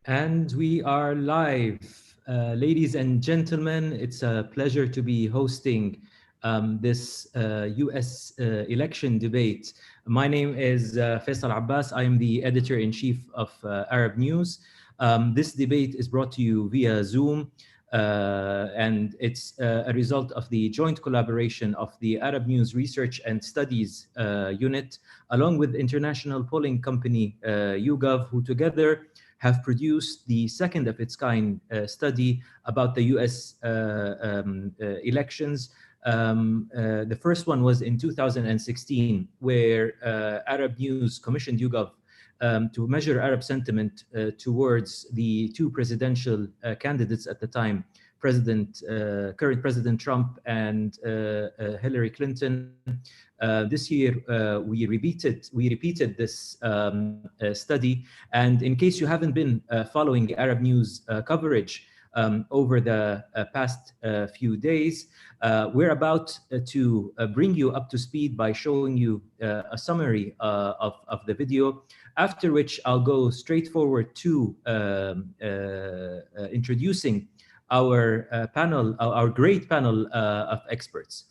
And we are live. Ladies and gentlemen, it's a pleasure to be hosting this US election debate. My name is Faisal Abbas. I am the editor-in-chief of Arab News. This debate is brought to you via Zoom, and it's a result of the joint collaboration of the Arab News Research and Studies Unit, along with international polling company YouGov, who together have produced the second of its kind study about the US elections. The first one was in 2016, where Arab News commissioned YouGov to measure Arab sentiment towards the two presidential candidates at the time, current President Trump and Hillary Clinton. This year, we repeated this study. And in case you haven't been following Arab News coverage over the past few days, we're about to bring you up to speed by showing you a summary of the video, after which I'll go straight forward to introducing our panel, our great panel of experts.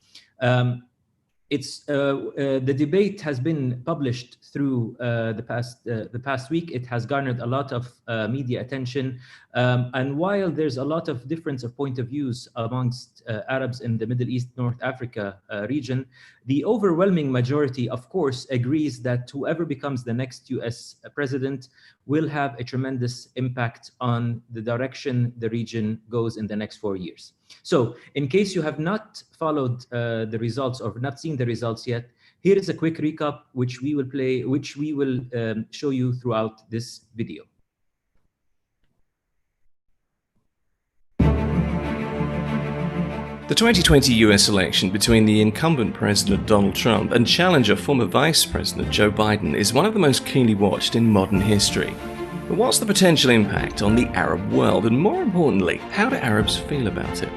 The debate has been published through the past week. It has garnered a lot of media attention, and while there's a lot of difference of point of views amongst Arabs in the Middle East, North Africa region, the overwhelming majority, of course, agrees that whoever becomes the next US president will have a tremendous impact on the direction the region goes in the next 4 years. So, in case you have not followed the results or not seen the results yet, here is a quick recap which we will show you throughout this video. The 2020 US election between the incumbent President Donald Trump and challenger former Vice President Joe Biden is one of the most keenly watched in modern history. But what's the potential impact on the Arab world, and more importantly, how do Arabs feel about it?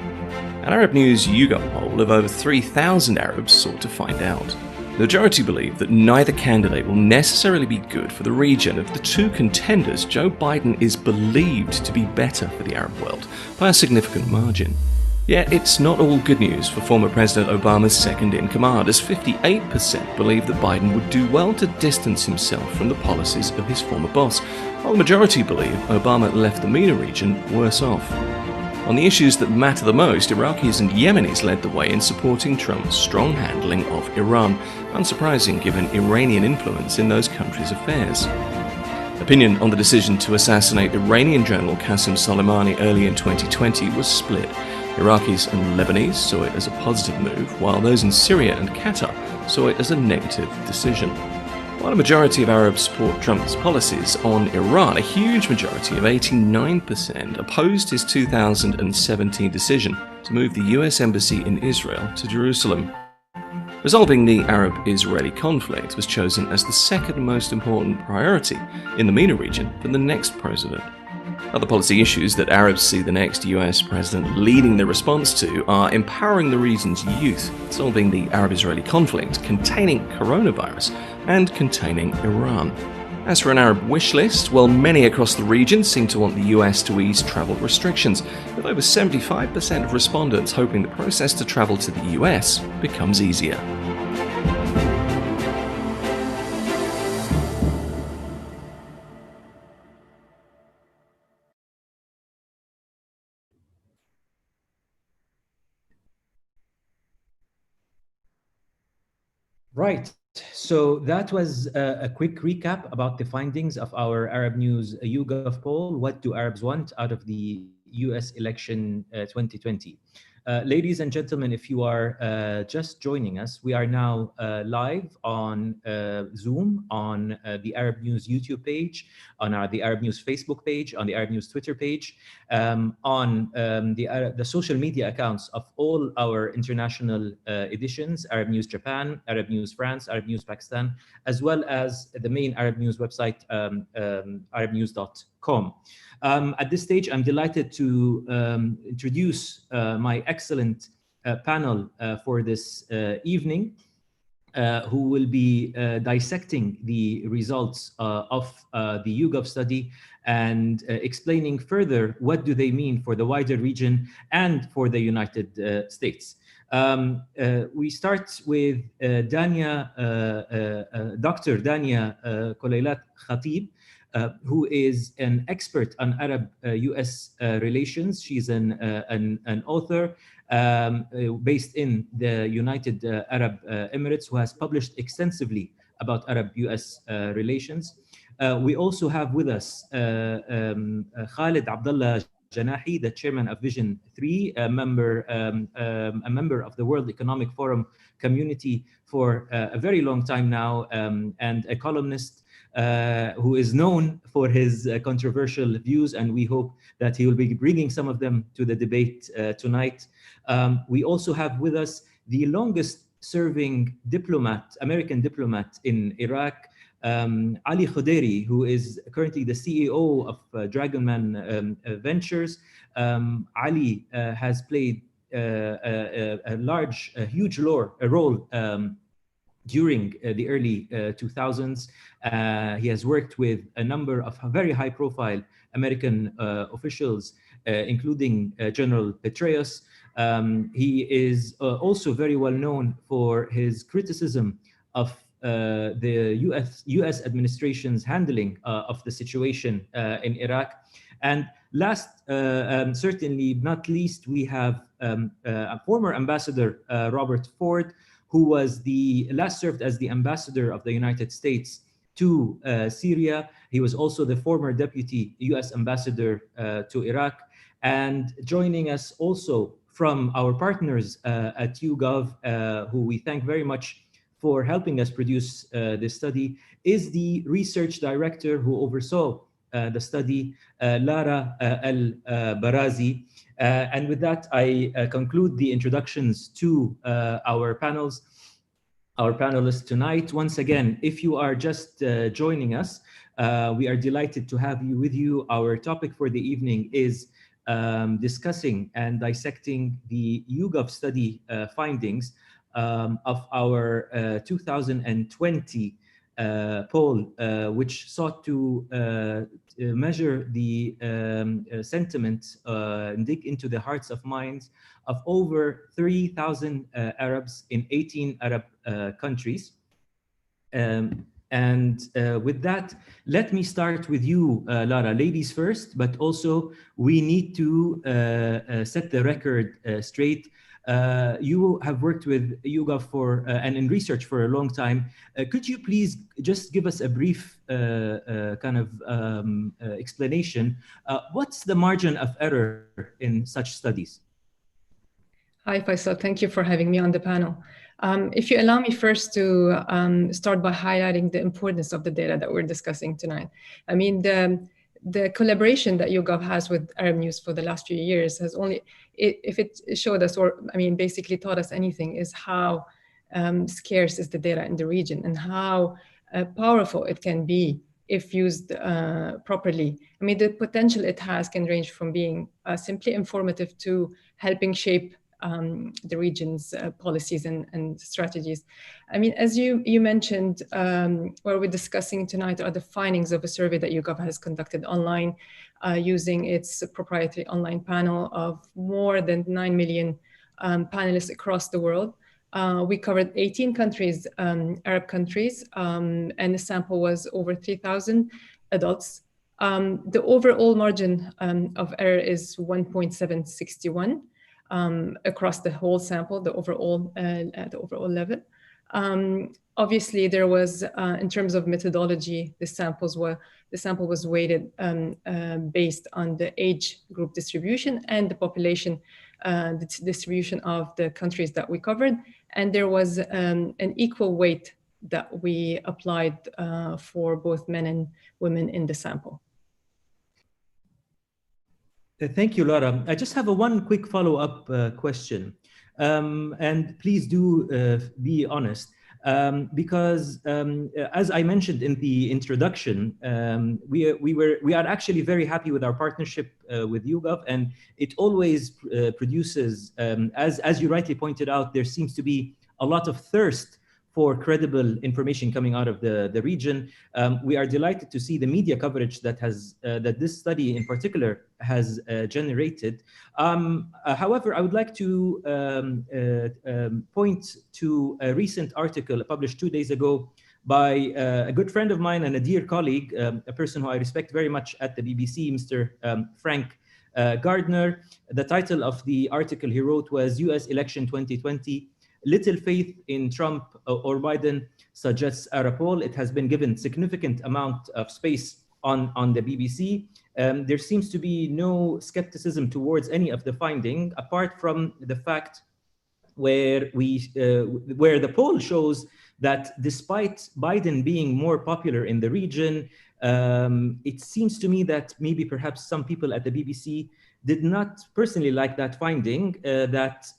An Arab News YouGov poll of over 3,000 Arabs sought to find out. The majority believe that neither candidate will necessarily be good for the region. Of the two contenders, Joe Biden is believed to be better for the Arab world by a significant margin. Yet it's not all good news for former President Obama's second-in-command, as 58% believe that Biden would do well to distance himself from the policies of his former boss, while the majority believe Obama left the MENA region worse off. On the issues that matter the most, Iraqis and Yemenis led the way in supporting Trump's strong handling of Iran, unsurprising given Iranian influence in those countries' affairs. Opinion on the decision to assassinate Iranian General Qasem Soleimani early in 2020 was split. Iraqis and Lebanese saw it as a positive move, while those in Syria and Qatar saw it as a negative decision. While a majority of Arabs support Trump's policies on Iran, a huge majority of 89% opposed his 2017 decision to move the US Embassy in Israel to Jerusalem. Resolving the Arab-Israeli conflict was chosen as the second most important priority in the MENA region for the next president. Other policy issues that Arabs see the next US president leading the response to are empowering the region's youth, solving the Arab-Israeli conflict, containing coronavirus, and containing Iran. As for an Arab wish list, well, many across the region seem to want the US to ease travel restrictions, with over 75% of respondents hoping the process to travel to the US becomes easier. Right. So that was a quick recap about the findings of our Arab News YouGov poll. What do Arabs want out of the US election 2020? Ladies and gentlemen, if you are just joining us, we are now live on Zoom, on the Arab News YouTube page, on the Arab News Facebook page, on the Arab News Twitter page, on the social media accounts of all our international editions, Arab News Japan, Arab News France, Arab News Pakistan, as well as the main Arab News website, arabnews.com. At this stage, I'm delighted to introduce my excellent panel for this evening. who will be dissecting the results of the YouGov study and explaining further what do they mean for the wider region and for the United States. We start with Dr. Dania Koleilat Khatib, who is an expert on Arab-US relations. She's an author based in the United Arab Emirates, who has published extensively about Arab-US relations. We also have with us Khalid Abdullah Janahi, the chairman of Vision 3, a member of the World Economic Forum community for a very long time now, and a columnist who is known for his controversial views, and we hope that he will be bringing some of them to the debate tonight. We also have with us the longest serving American diplomat in Iraq, Ali Khoderi, who is currently the CEO of Dragonman Ventures. Ali has played a huge role during the early 2000s. He has worked with a number of very high-profile American officials, including General Petraeus. He is also very well known for his criticism of the US administration's handling of the situation in Iraq. And last, certainly not least, we have a former ambassador, Robert Ford, who was last served as the ambassador of the United States to Syria. He was also the former deputy US ambassador to Iraq. And joining us also from our partners at YouGov, who we thank very much for helping us produce this study, is the research director who oversaw the study, Lara Al-Barazi. And with that, I conclude the introductions to our panelists tonight. Once again, if you are just joining us, we are delighted to have you with you. Our topic for the evening is discussing and dissecting the YouGov study findings of our 2020 poll, which sought to measure the sentiment and dig into the hearts of minds of over 3,000 Arabs in 18 Arab countries. With that, let me start with you, Lara. Ladies first, but also we need to set the record straight. You have worked with YouGov and in research for a long time. Could you please just give us a brief explanation? What's the margin of error in such studies? Hi, Faisal. Thank you for having me on the panel. If you allow me first to start by highlighting the importance of the data that we're discussing tonight. I mean, the collaboration that YouGov has with Arab News for the last few years has if it showed us, or I mean, basically taught us anything, is how scarce is the data in the region and how powerful it can be if used properly. I mean, the potential it has can range from being simply informative to helping shape the region's policies and strategies. I mean, as you mentioned, what we're discussing tonight are the findings of a survey that YouGov has conducted online using its proprietary online panel of more than 9 million panelists across the world. We covered 18 countries, Arab countries, and the sample was over 3,000 adults. The overall margin of error is 1.761. Across the whole sample, the overall level. Obviously, there was, in terms of methodology, the sample was weighted based on the age group distribution and the population distribution of the countries that we covered, and there was an equal weight that we applied for both men and women in the sample. Thank you, Laura. I just have one quick follow-up question. And please do be honest, because as I mentioned in the introduction, we are actually very happy with our partnership with YouGov, and it always produces, as you rightly pointed out, there seems to be a lot of thirst for credible information coming out of the region. We are delighted to see the media coverage that that this study in particular has generated. However, I would like to point to a recent article published 2 days ago by a good friend of mine and a dear colleague, a person who I respect very much at the BBC, Mr. Frank Gardner. The title of the article he wrote was US Election 2020, Little Faith in Trump or Biden Suggests Arab Poll. It has been given significant amount of space on the BBC. There seems to be no skepticism towards any of the finding, apart from the fact where the poll shows that despite Biden being more popular in the region, it seems to me that maybe perhaps some people at the BBC did not personally like that finding, that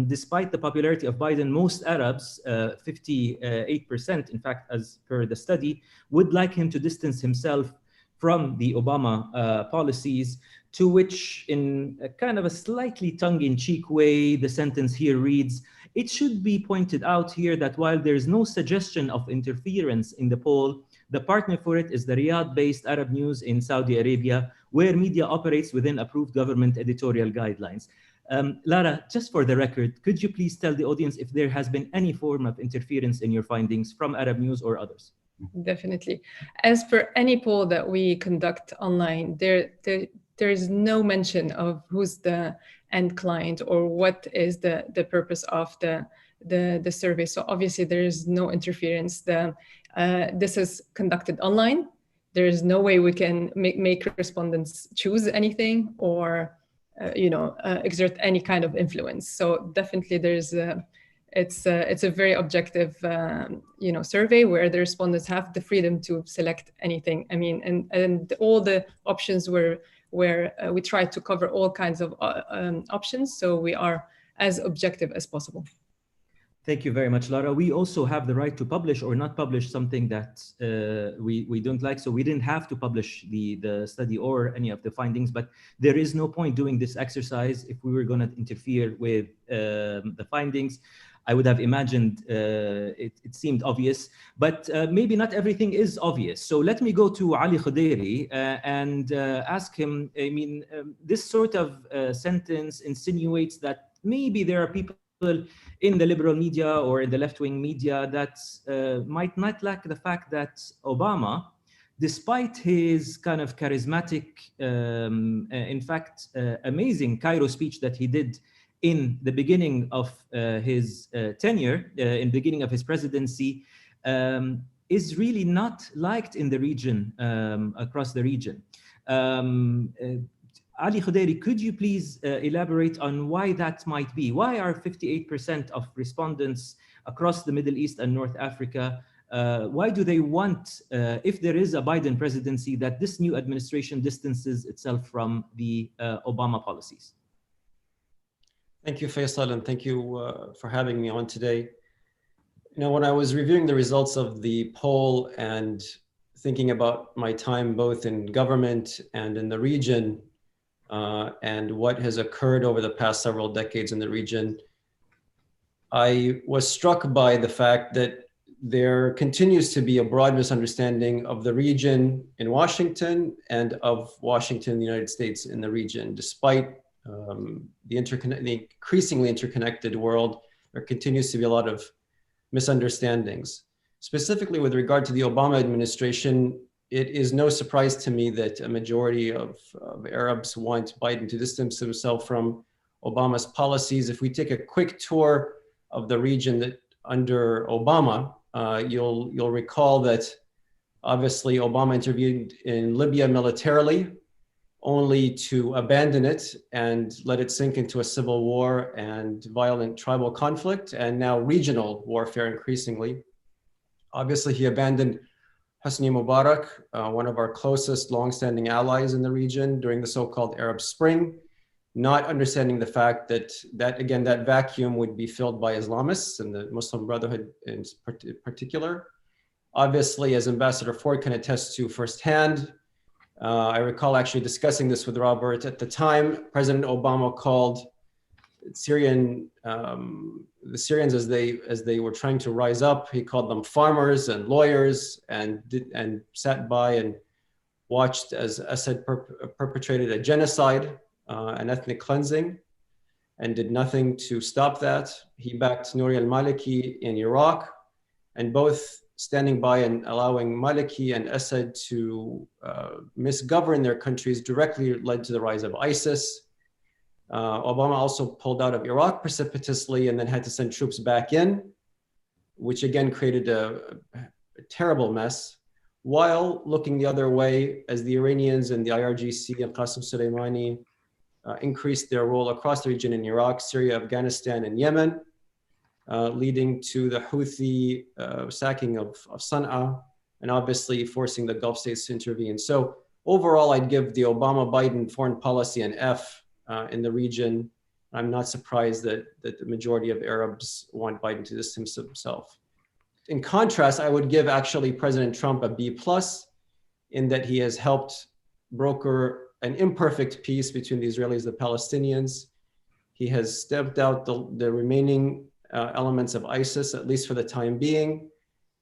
despite the popularity of Biden, most Arabs, 58% in fact, as per the study, would like him to distance himself from the Obama policies, to which in a kind of a slightly tongue-in-cheek way, the sentence here reads, it should be pointed out here that while there's no suggestion of interference in the poll, the partner for it is the Riyadh-based Arab News in Saudi Arabia, where media operates within approved government editorial guidelines. Lara, just for the record, could you please tell the audience if there has been any form of interference in your findings from Arab News or others? Definitely. As per any poll that we conduct online, there is no mention of who's the end client or what is the purpose of the survey. So obviously there is no interference. This is conducted online. There is no way we can make respondents choose anything or exert any kind of influence. So definitely there's it's a very objective survey where the respondents have the freedom to select anything. I mean, and all the options where we try to cover all kinds of options, so we are as objective as possible. Thank you very much, Lara. We also have the right to publish or not publish something that we don't like. So we didn't have to publish the study or any of the findings, but there is no point doing this exercise if we were going to interfere with the findings. I would have imagined it seemed obvious, but maybe not everything is obvious. So let me go to Ali Khudairi and ask him, I mean, this sort of sentence insinuates that maybe there are people in the liberal media or in the left-wing media that might not like the fact that Obama, despite his kind of charismatic, in fact, amazing Cairo speech that he did in the beginning of his tenure, in the beginning of his presidency, is really not liked in the region, across the region. Ali Khudairi, could you please elaborate on why that might be? Why are 58% of respondents across the Middle East and North Africa, why do they want, if there is a Biden presidency, that this new administration distances itself from the Obama policies? Thank you, Faisal, and thank you for having me on today. You know, when I was reviewing the results of the poll and thinking about my time both in government and in the region, and what has occurred over the past several decades in the region, I was struck by the fact that there continues to be a broad misunderstanding of the region in Washington and of Washington in the United States in the region. Despite the increasingly interconnected world, there continues to be a lot of misunderstandings. Specifically with regard to the Obama administration, it is no surprise to me that a majority of Arabs want Biden to distance himself from Obama's policies. If we take a quick tour of the region that under Obama, you'll recall that obviously Obama intervened in Libya militarily, only to abandon it and let it sink into a civil war and violent tribal conflict, and now regional warfare increasingly. Obviously, he abandoned Hosni Mubarak, one of our closest longstanding allies in the region during the so-called Arab Spring, not understanding the fact that that vacuum would be filled by Islamists and the Muslim Brotherhood in particular. Obviously, as Ambassador Ford can attest to firsthand, I recall actually discussing this with Robert at the time, President Obama called the Syrians, as they were trying to rise up, he called them farmers and lawyers, and sat by and watched as Assad perpetrated a genocide, an ethnic cleansing, and did nothing to stop that. He backed Nouri al-Maliki in Iraq, and both standing by and allowing Maliki and Assad to misgovern their countries directly led to the rise of ISIS. Obama also pulled out of Iraq precipitously and then had to send troops back in, which again created a terrible mess, while looking the other way as the Iranians and the IRGC and Qasem Soleimani increased their role across the region in Iraq, Syria, Afghanistan, and Yemen, leading to the Houthi sacking of Sana'a, and obviously forcing the Gulf states to intervene. So overall, I'd give the Obama-Biden foreign policy an F in the region. I'm not surprised that the majority of Arabs want Biden to distance himself. In contrast, I would give actually President Trump a B+ in that he has helped broker an imperfect peace between the Israelis and the Palestinians. He has stamped out the remaining elements of ISIS, at least for the time being.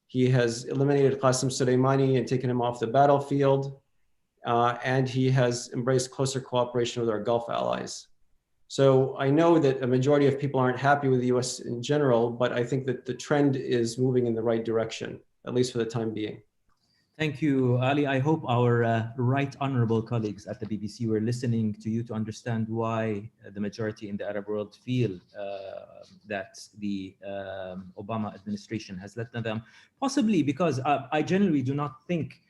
He has eliminated Qasem Soleimani and taken him off the battlefield. And he has embraced closer cooperation with our Gulf allies. So I know that a majority of people aren't happy with the US in general, but I think that the trend is moving in the right direction, at least for the time being. Thank you, Ali. I hope our right honorable colleagues at the BBC were listening to you to understand why the majority in the Arab world feel that the Obama administration has let them, possibly because I generally do not think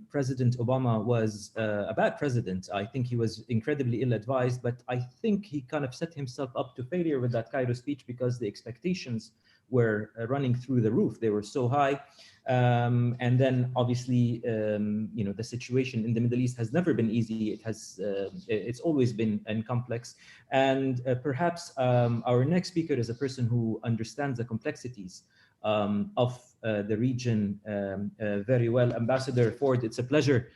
President Obama was a bad president. I think he was incredibly ill-advised, but I think he kind of set himself up to failure with that Cairo speech because the expectations were running through the roof. They were so high. And then obviously, the situation in the Middle East has never been easy. It's always been complex. And perhaps our next speaker is a person who understands the complexities of the region very well. Ambassador Ford, it's a pleasure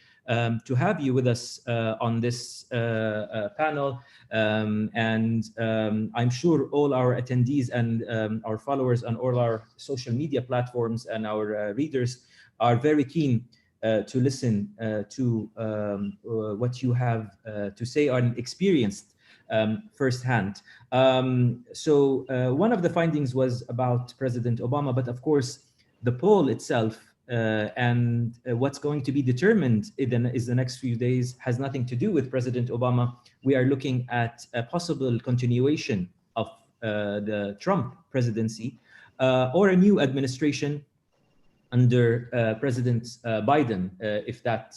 to have you with us on this panel. And I'm sure all our attendees and our followers on all our social media platforms and our readers are very keen to listen to what you have to say and experienced firsthand. So one of the findings was about President Obama, but of course, the poll itself and what's going to be determined is the next few days has nothing to do with President Obama. We are looking at a possible continuation of the Trump presidency or a new administration under President Biden, if that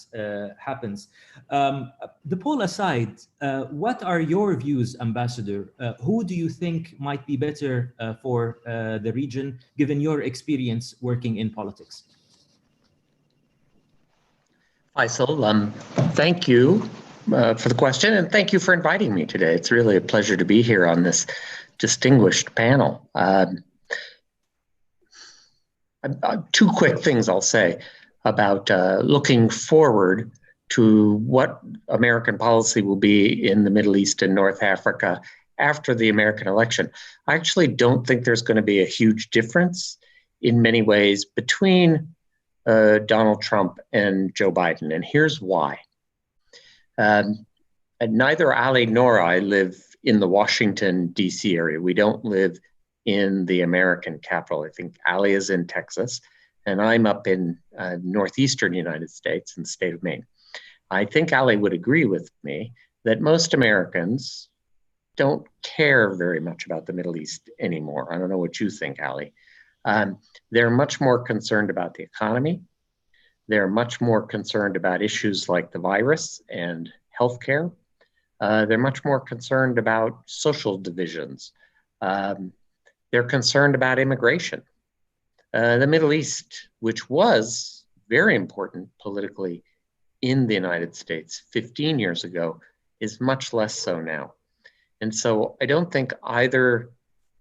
happens. The poll aside, what are your views, Ambassador? Who do you think might be better for the region, given your experience working in politics? Faisal, thank you for the question, and thank you for inviting me today. It's really a pleasure to be here on this distinguished panel. Two quick things I'll say about looking forward to what American policy will be in the Middle East and North Africa after the American election. I actually don't think there's going to be a huge difference in many ways between Donald Trump and Joe Biden, and here's why. Neither Ali nor I live in the Washington, D.C. area. We don't live in the American capital. I think Ali is in Texas, and I'm up in northeastern United States in the state of Maine. I think Ali would agree with me that most Americans don't care very much about the Middle East anymore. I don't know what you think, Ali. They're much more concerned about the economy. They're much more concerned about issues like the virus and healthcare. They're much more concerned about social divisions. They're concerned about immigration. The Middle East, which was very important politically in the United States 15 years ago, is much less so now. And so I don't think either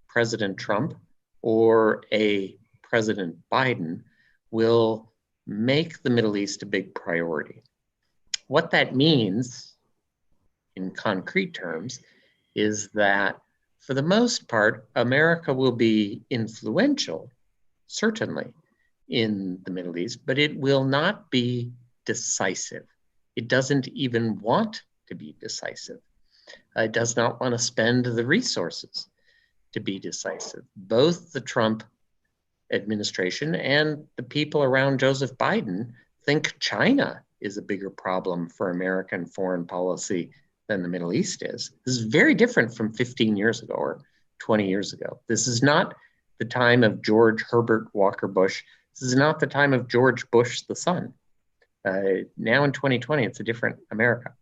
President Trump or a President Biden will make the Middle East a big priority. What that means in concrete terms is that for the most part, America will be influential, certainly, in the Middle East, but it will not be decisive. It doesn't even want to be decisive. It does not want to spend the resources to be decisive. Both the Trump administration and the people around Joseph Biden think China is a bigger problem for American foreign policy than the Middle East is. This is very different from 15 years ago or 20 years ago. This is not the time of George Herbert Walker Bush. This is not the time of George Bush the son. Now in 2020, it's a different America.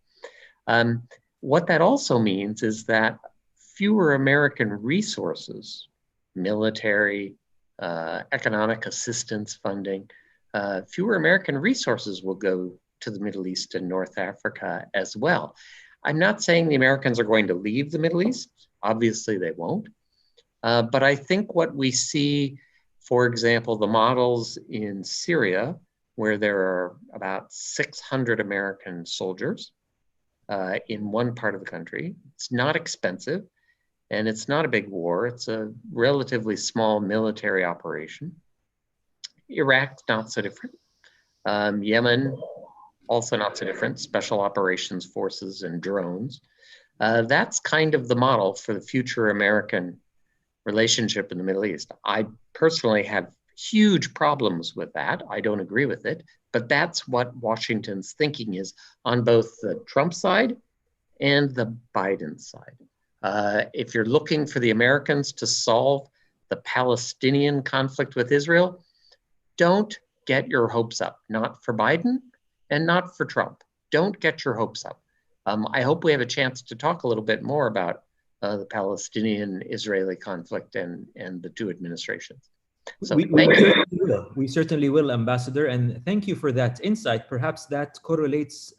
What that also means is that fewer American resources, military, economic assistance funding, fewer American resources will go to the Middle East and North Africa as well. I'm not saying the Americans are going to leave the Middle East. Obviously, they won't. But I think what we see, for example, the models in Syria, where there are about 600 American soldiers in one part of the country. It's not expensive, and it's not a big war. It's a relatively small military operation. Iraq's not so different. Yemen, also not so different, special operations forces and drones. That's kind of the model for the future American relationship in the Middle East. I personally have huge problems with that. I don't agree with it, but that's what Washington's thinking is on both the Trump side and the Biden side. If you're looking for the Americans to solve the Palestinian conflict with Israel, don't get your hopes up, not for Biden and not for Trump. Don't get your hopes up. I hope we have a chance to talk a little bit more about the Palestinian-Israeli conflict and the two administrations. So we certainly will, Ambassador, and thank you for that insight. Perhaps that correlates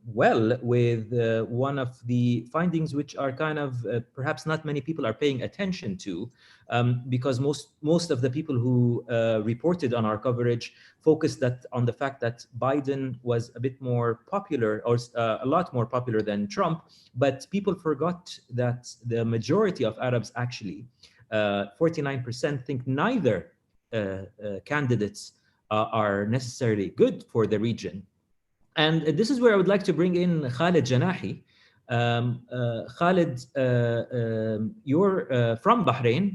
well with one of the findings which are kind of perhaps not many people are paying attention to, because most of the people who reported on our coverage focused on the fact that Biden was a bit more popular, or a lot more popular than Trump, but people forgot that the majority of Arabs actually 49% think neither candidates are necessarily good for the region. And this is where I would like to bring in Khalid Janahi. Khalid, you're from Bahrain.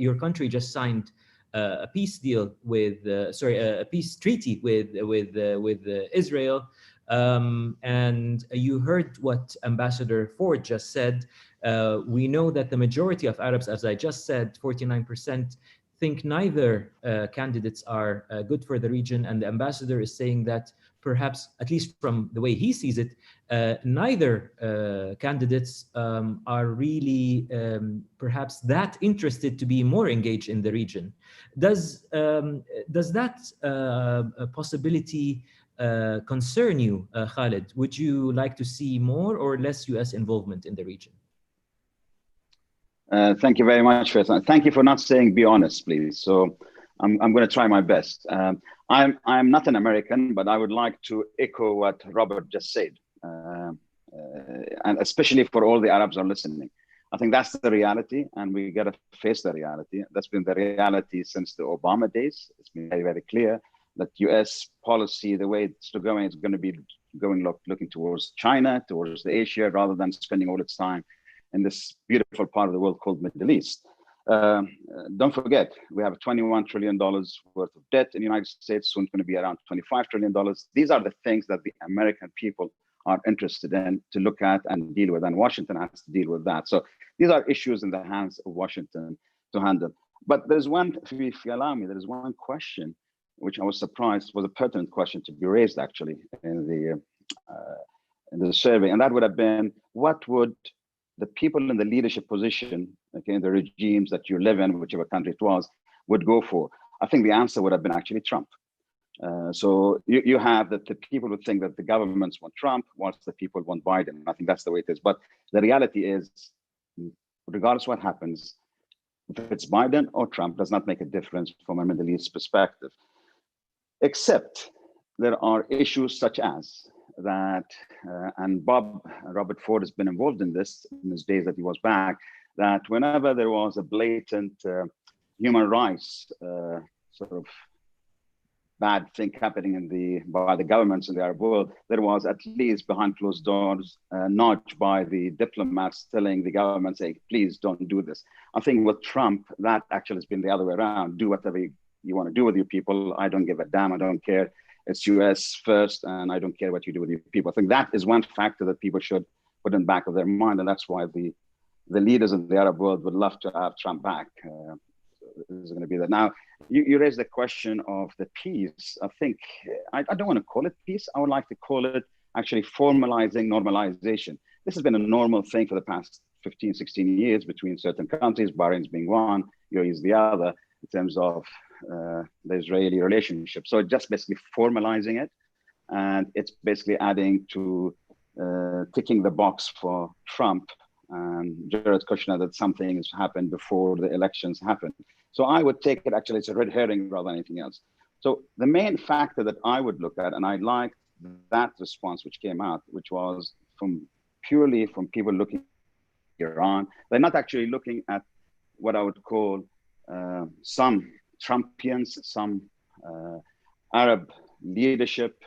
Your country just signed a peace deal with, a peace treaty with Israel. And you heard what Ambassador Ford just said. We know that the majority of Arabs, as I just said, 49%, think neither candidates are good for the region. And the ambassador is saying that perhaps, at least from the way he sees it, neither candidates are really perhaps that interested to be more engaged in the region. Does that possibility concern you, Khalid? Would you like to see more or less US involvement in the region? Thank you very much, Faisal. Thank you for not saying be honest, please. So I'm going to try my best. I'm not an American, but I would like to echo what Robert just said, and especially for all the Arabs who are listening. I think that's the reality, and we got to face the reality. That's been the reality since the Obama days. It's been very, very clear that US policy, the way it's going, is going to be looking towards China, towards the Asia, rather than spending all its time in this beautiful part of the world called Middle East. Don't forget, we have $21 trillion worth of debt in the United States, soon going to be around $25 trillion. These are the things that the American people are interested in to look at and deal with, and Washington has to deal with that. So these are issues in the hands of Washington to handle. But there's one, if you allow me, there is one question which I was surprised was a pertinent question to be raised actually in the survey, and that would have been, what would the people in the leadership position, okay, in the regimes that you live in, whichever country it was, would go for? I think the answer would have been actually Trump. So you have that the people would think that the governments want Trump, whilst the people want Biden. I think that's the way it is. But the reality is, regardless what happens, if it's Biden or Trump, does not make a difference from a Middle East perspective. Except there are issues such as that, and Robert Ford has been involved in this in his days that he was back, that whenever there was a blatant human rights sort of bad thing happening by the governments in the Arab world, there was at least behind closed doors nudge by the diplomats telling the government, saying, please don't do this. I think with Trump, that actually has been the other way around. Do whatever you want to do with your people. I don't give a damn. I don't care. It's US first, and I don't care what you do with your people. I think that is one factor that people should put in the back of their mind, and that's why the leaders in the Arab world would love to have Trump back. Is going to be that. Now, you raised the question of the peace. I think, I don't want to call it peace. I would like to call it actually formalizing normalization. This has been a normal thing for the past 15, 16 years between certain countries, Bahrain's being one, UAE is the other, in terms of the Israeli relationship. So just basically formalizing it. And it's basically adding to ticking the box for Trump and Jared Kushner that something has happened before the elections happened. So I would take it, actually, it's a red herring rather than anything else. So the main factor that I would look at, and I liked that response which came out, which was purely from people looking at Iran. They're not actually looking at what I would call some Trumpians, some Arab leadership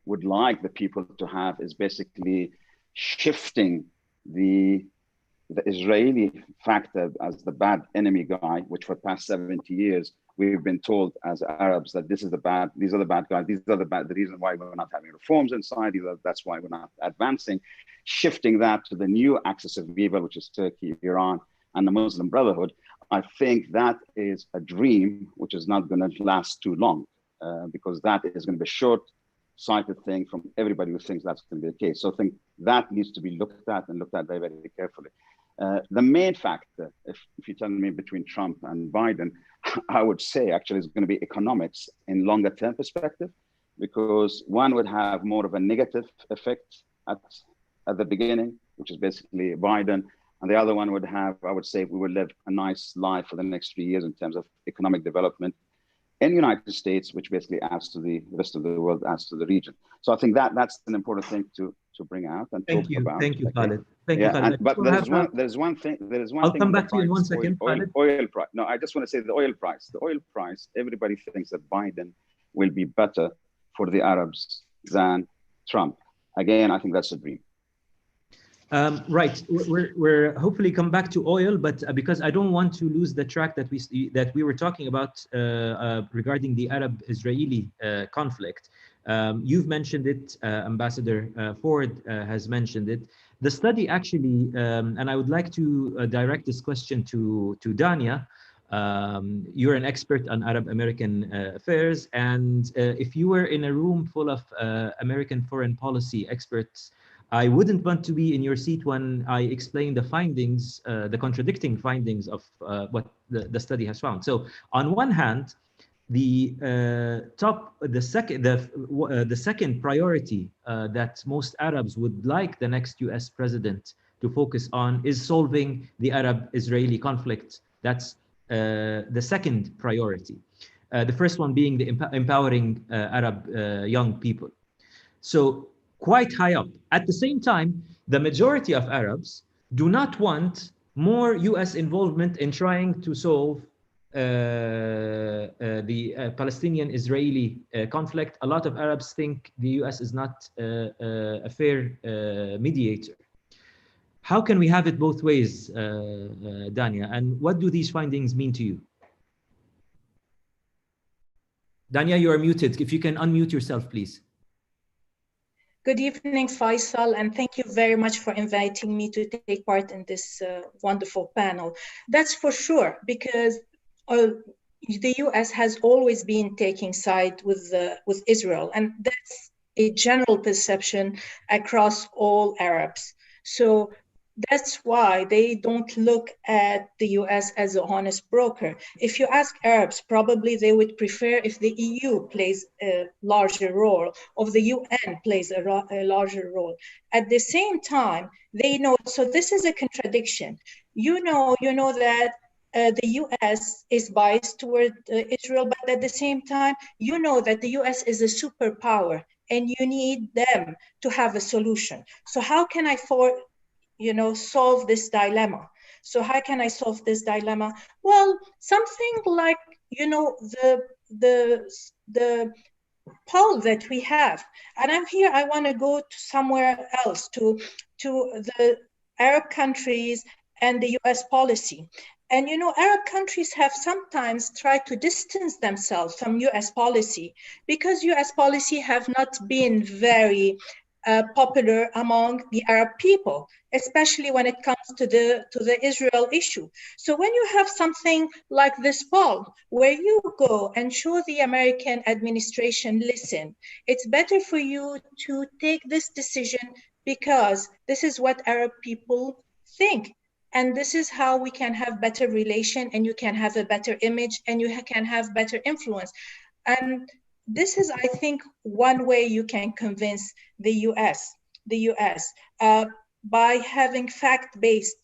would like the people to have, is basically shifting the Israeli factor as the bad enemy guy, which for the past 70 years, we've been told as Arabs that these are the bad guys, these are the reason why we're not having reforms inside, that's why we're not advancing, shifting that to the new axis of evil, which is Turkey, Iran, and the Muslim Brotherhood. I think that is a dream which is not going to last too long, because that is going to be a short-sighted thing from everybody who thinks that's going to be the case. So I think that needs to be looked at very, very carefully. The main factor, if you tell me between Trump and Biden, I would say actually is going to be economics in longer term perspective, because one would have more of a negative effect at the beginning, which is basically Biden, and the other one would have, I would say, we would live a nice life for the next 3 years in terms of economic development in the United States, which basically adds to the rest of the world, adds to the region. So I think that's an important thing to bring out and talk about. Thank you, Khalid. Thank you, Khalid. But there's one thing. I'll come back to you in 1 second. Oil price. No, I just want to say the oil price. The oil price. Everybody thinks that Biden will be better for the Arabs than Trump. Again, I think that's a dream. Right. We're hopefully come back to oil, but because I don't want to lose the track that we were talking about regarding the Arab-Israeli conflict. You've mentioned it, Ambassador Ford has mentioned it. The study actually, and I would like to direct this question to Dania. You're an expert on Arab American affairs, and if you were in a room full of American foreign policy experts, I wouldn't want to be in your seat when I explain the findings, the contradicting findings of what the study has found. So on one hand, the second priority that most Arabs would like the next US president to focus on is solving the Arab-Israeli conflict. That's the second priority. The first one being the empowering Arab young people. So quite high up. At the same time, the majority of Arabs do not want more US involvement in trying to solve the Palestinian-Israeli conflict. A lot of Arabs think the US is not a fair mediator. How can we have it both ways, Dania? And what do these findings mean to you? Dania, you are muted. If you can unmute yourself, please. Good evening, Faisal, and thank you very much for inviting me to take part in this wonderful panel. That's for sure, because the US has always been taking side with Israel, and that's a general perception across all Arabs. So that's why they don't look at the US as a honest broker. If you ask Arabs, probably they would prefer if the EU plays a larger role, or the UN plays a larger role. At the same time, they know, so this is a contradiction. You know that the US is biased toward Israel, but at the same time, you know that the US is a superpower and you need them to have a solution. So how can I solve this dilemma? So how can I solve this dilemma? Well, something like, the poll that we have. And I'm here, I want to go to somewhere else, to the Arab countries and the US policy. And Arab countries have sometimes tried to distance themselves from US policy because US policy have not been very popular among the Arab people, especially when it comes to the Israel issue. So when you have something like this poll, where you go and show the American administration, listen, it's better for you to take this decision because this is what Arab people think. And this is how we can have better relation, and you can have a better image, and you can have better influence. And this is, I think, one way you can convince the US by having fact-based,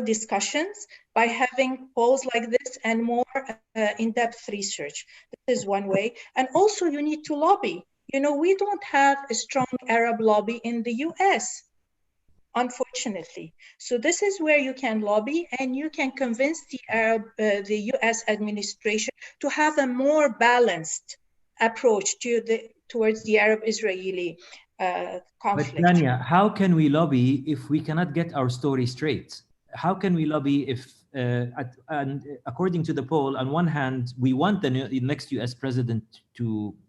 discussions, by having polls like this and more in-depth research. This is one way. And also you need to lobby. We don't have a strong Arab lobby in the US, unfortunately. So this is where you can lobby and you can convince the US administration to have a more balanced approach towards the Arab-Israeli conflict. But Tanya, how can we lobby if we cannot get our story straight? How can we lobby if, and according to the poll, on one hand, we want the next US president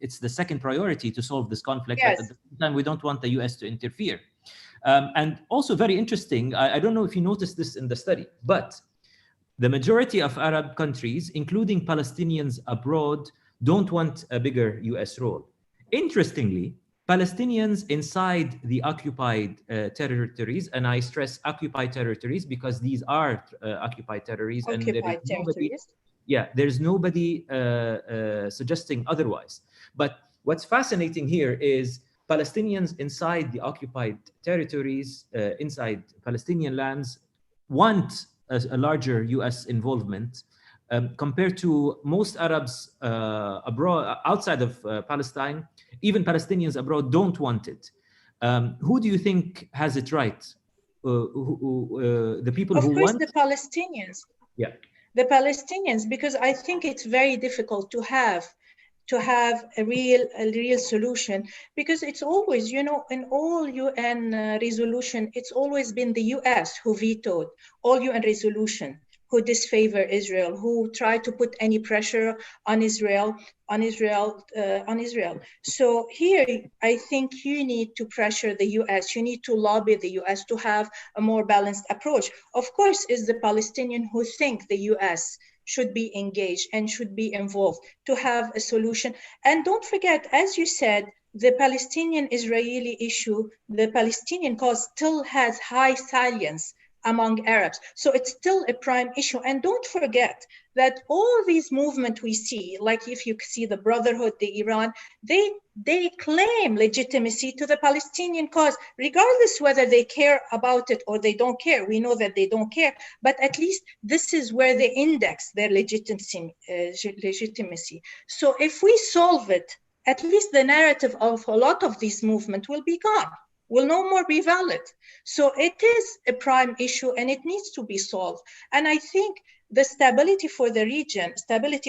it's the second priority to solve this conflict, yes. But at the same time, we don't want the US to interfere. And also very interesting, I don't know if you noticed this in the study, but the majority of Arab countries, including Palestinians abroad, don't want a bigger US role. Interestingly, Palestinians inside the occupied territories, and I stress occupied territories because these are occupied territories, there's nobody suggesting otherwise. But what's fascinating here is Palestinians inside the occupied territories, inside Palestinian lands, want a larger US involvement compared to most Arabs abroad, outside of Palestine. Even Palestinians abroad don't want it. Who do you think has it right? The people who want? Of course, the Palestinians. Yeah. The Palestinians, because I think it's very difficult to have a real solution, because it's always, in all UN resolution, it's always been the US who vetoed all UN resolution, who disfavor Israel, who try to put any pressure on Israel. So here, I think you need to pressure the US, you need to lobby the US to have a more balanced approach. Of course, it's the Palestinian who think the US should be engaged and should be involved to have a solution. And don't forget, as you said, the Palestinian-Israeli issue, the Palestinian cause still has high salience among Arabs. So it's still a prime issue. And don't forget that all these movements we see, like if you see the Brotherhood, the Iran, they claim legitimacy to the Palestinian cause, regardless whether they care about it or they don't care. We know that they don't care, but at least this is where they index their legitimacy. So if we solve it, at least the narrative of a lot of these movements will be gone, will no more be valid. So it is a prime issue and it needs to be solved. And I think the stability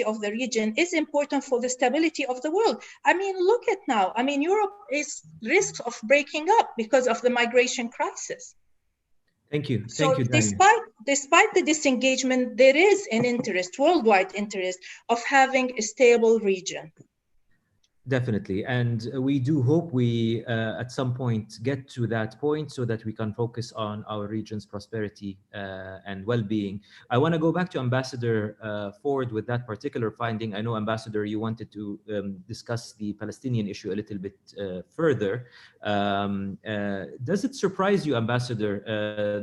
of the region is important for the stability of the world. I mean, look at now. I mean, Europe is risks of breaking up because of the migration crisis. Thank you. So Thank you, despite the disengagement, there is an interest, worldwide interest, of having a stable region. Definitely. And we do hope we, at some point, get to that point so that we can focus on our region's prosperity and well-being. I want to go back to Ambassador Ford with that particular finding. I know, Ambassador, you wanted to discuss the Palestinian issue a little bit further. Does it surprise you, Ambassador,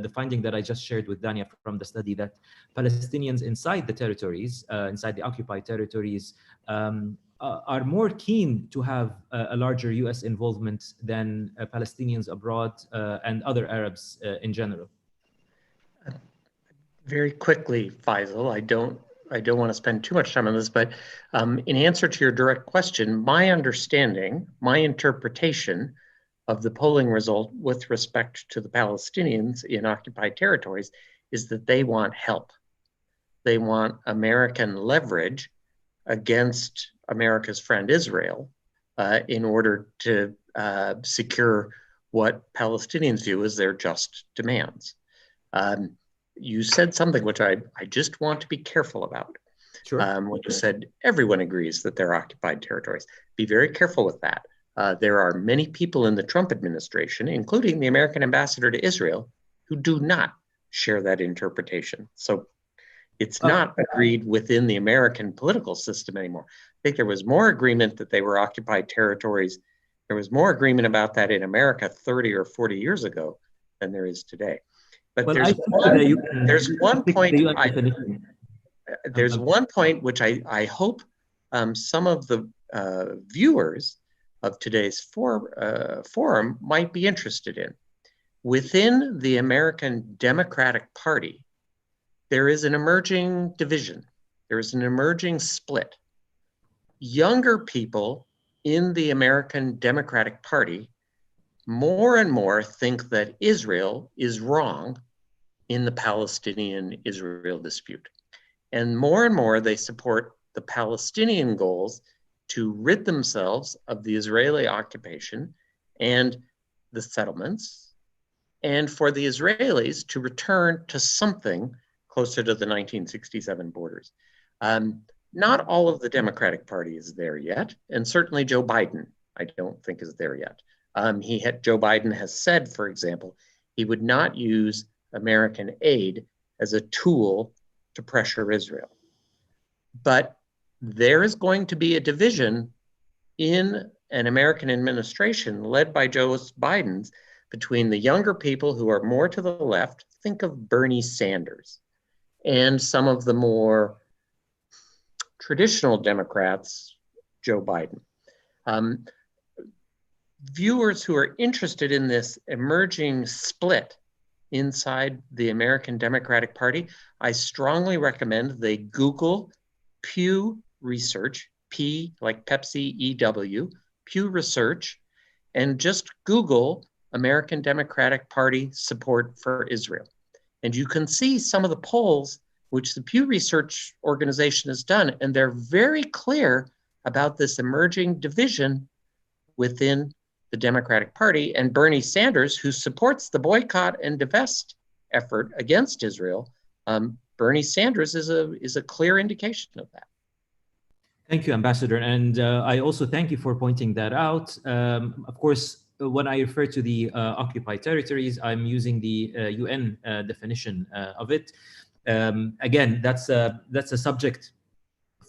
the finding that I just shared with Dania from the study, that Palestinians inside the territories, inside the occupied territories, are more keen to have a larger US involvement than Palestinians abroad and other Arabs in general? Very quickly, Faisal, I don't want to spend too much time on this, but in answer to your direct question, my understanding, my interpretation of the polling result with respect to the Palestinians in occupied territories is that they want help. They want American leverage against America's friend Israel in order to secure what Palestinians view as their just demands. You said something which I just want to be careful about. Sure. When you said everyone agrees that they're occupied territories. Be very careful with that. There are many people in the Trump administration, including the American ambassador to Israel, who do not share that interpretation. So it's not agreed within the American political system anymore. I think there was more agreement that they were occupied territories. There was more agreement about that in America 30 or 40 years ago than there is today. But Well, there's one point which I hope some of the viewers of today's forum might be interested in. Within the American Democratic Party, there is an emerging division. There is an emerging split. Younger people in the American Democratic Party more and more think that Israel is wrong in the Palestinian-Israel dispute. And more they support the Palestinian goals to rid themselves of the Israeli occupation and the settlements, and for the Israelis to return to something closer to the 1967 borders. Not all of the Democratic Party is there yet, and certainly Joe Biden, I don't think is there yet. Joe Biden has said, for example, he would not use American aid as a tool to pressure Israel. But there is going to be a division in an American administration led by Joe Biden's between the younger people who are more to the left, think of Bernie Sanders, and some of the more traditional Democrats, Joe Biden. Viewers who are interested in this emerging split inside the American Democratic Party, I strongly recommend they Google Pew Research, P like Pepsi, EW, Pew Research, and just Google American Democratic Party support for Israel. And you can see some of the polls which the Pew Research organization has done, and they're very clear about this emerging division within the Democratic Party. And Bernie Sanders, who supports the boycott and divest effort against Israel, Bernie Sanders is a clear indication of that. Thank you, Ambassador. And I also thank you for pointing that out. Of course, when I refer to the occupied territories, I'm using the UN definition of it. Again, that's a subject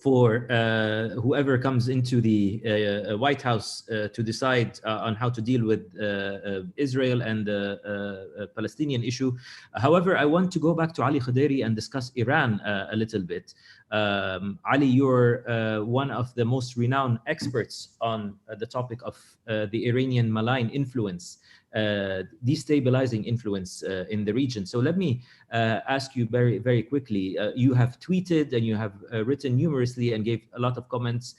for whoever comes into the White House to decide on how to deal with Israel and the Palestinian issue. However, I want to go back to Ali Khadeiri and discuss Iran a little bit. Ali, you're one of the most renowned experts on the topic of the Iranian malign influence, destabilizing influence in the region. So let me ask you very, very quickly. You have tweeted and you have written numerously and gave a lot of comments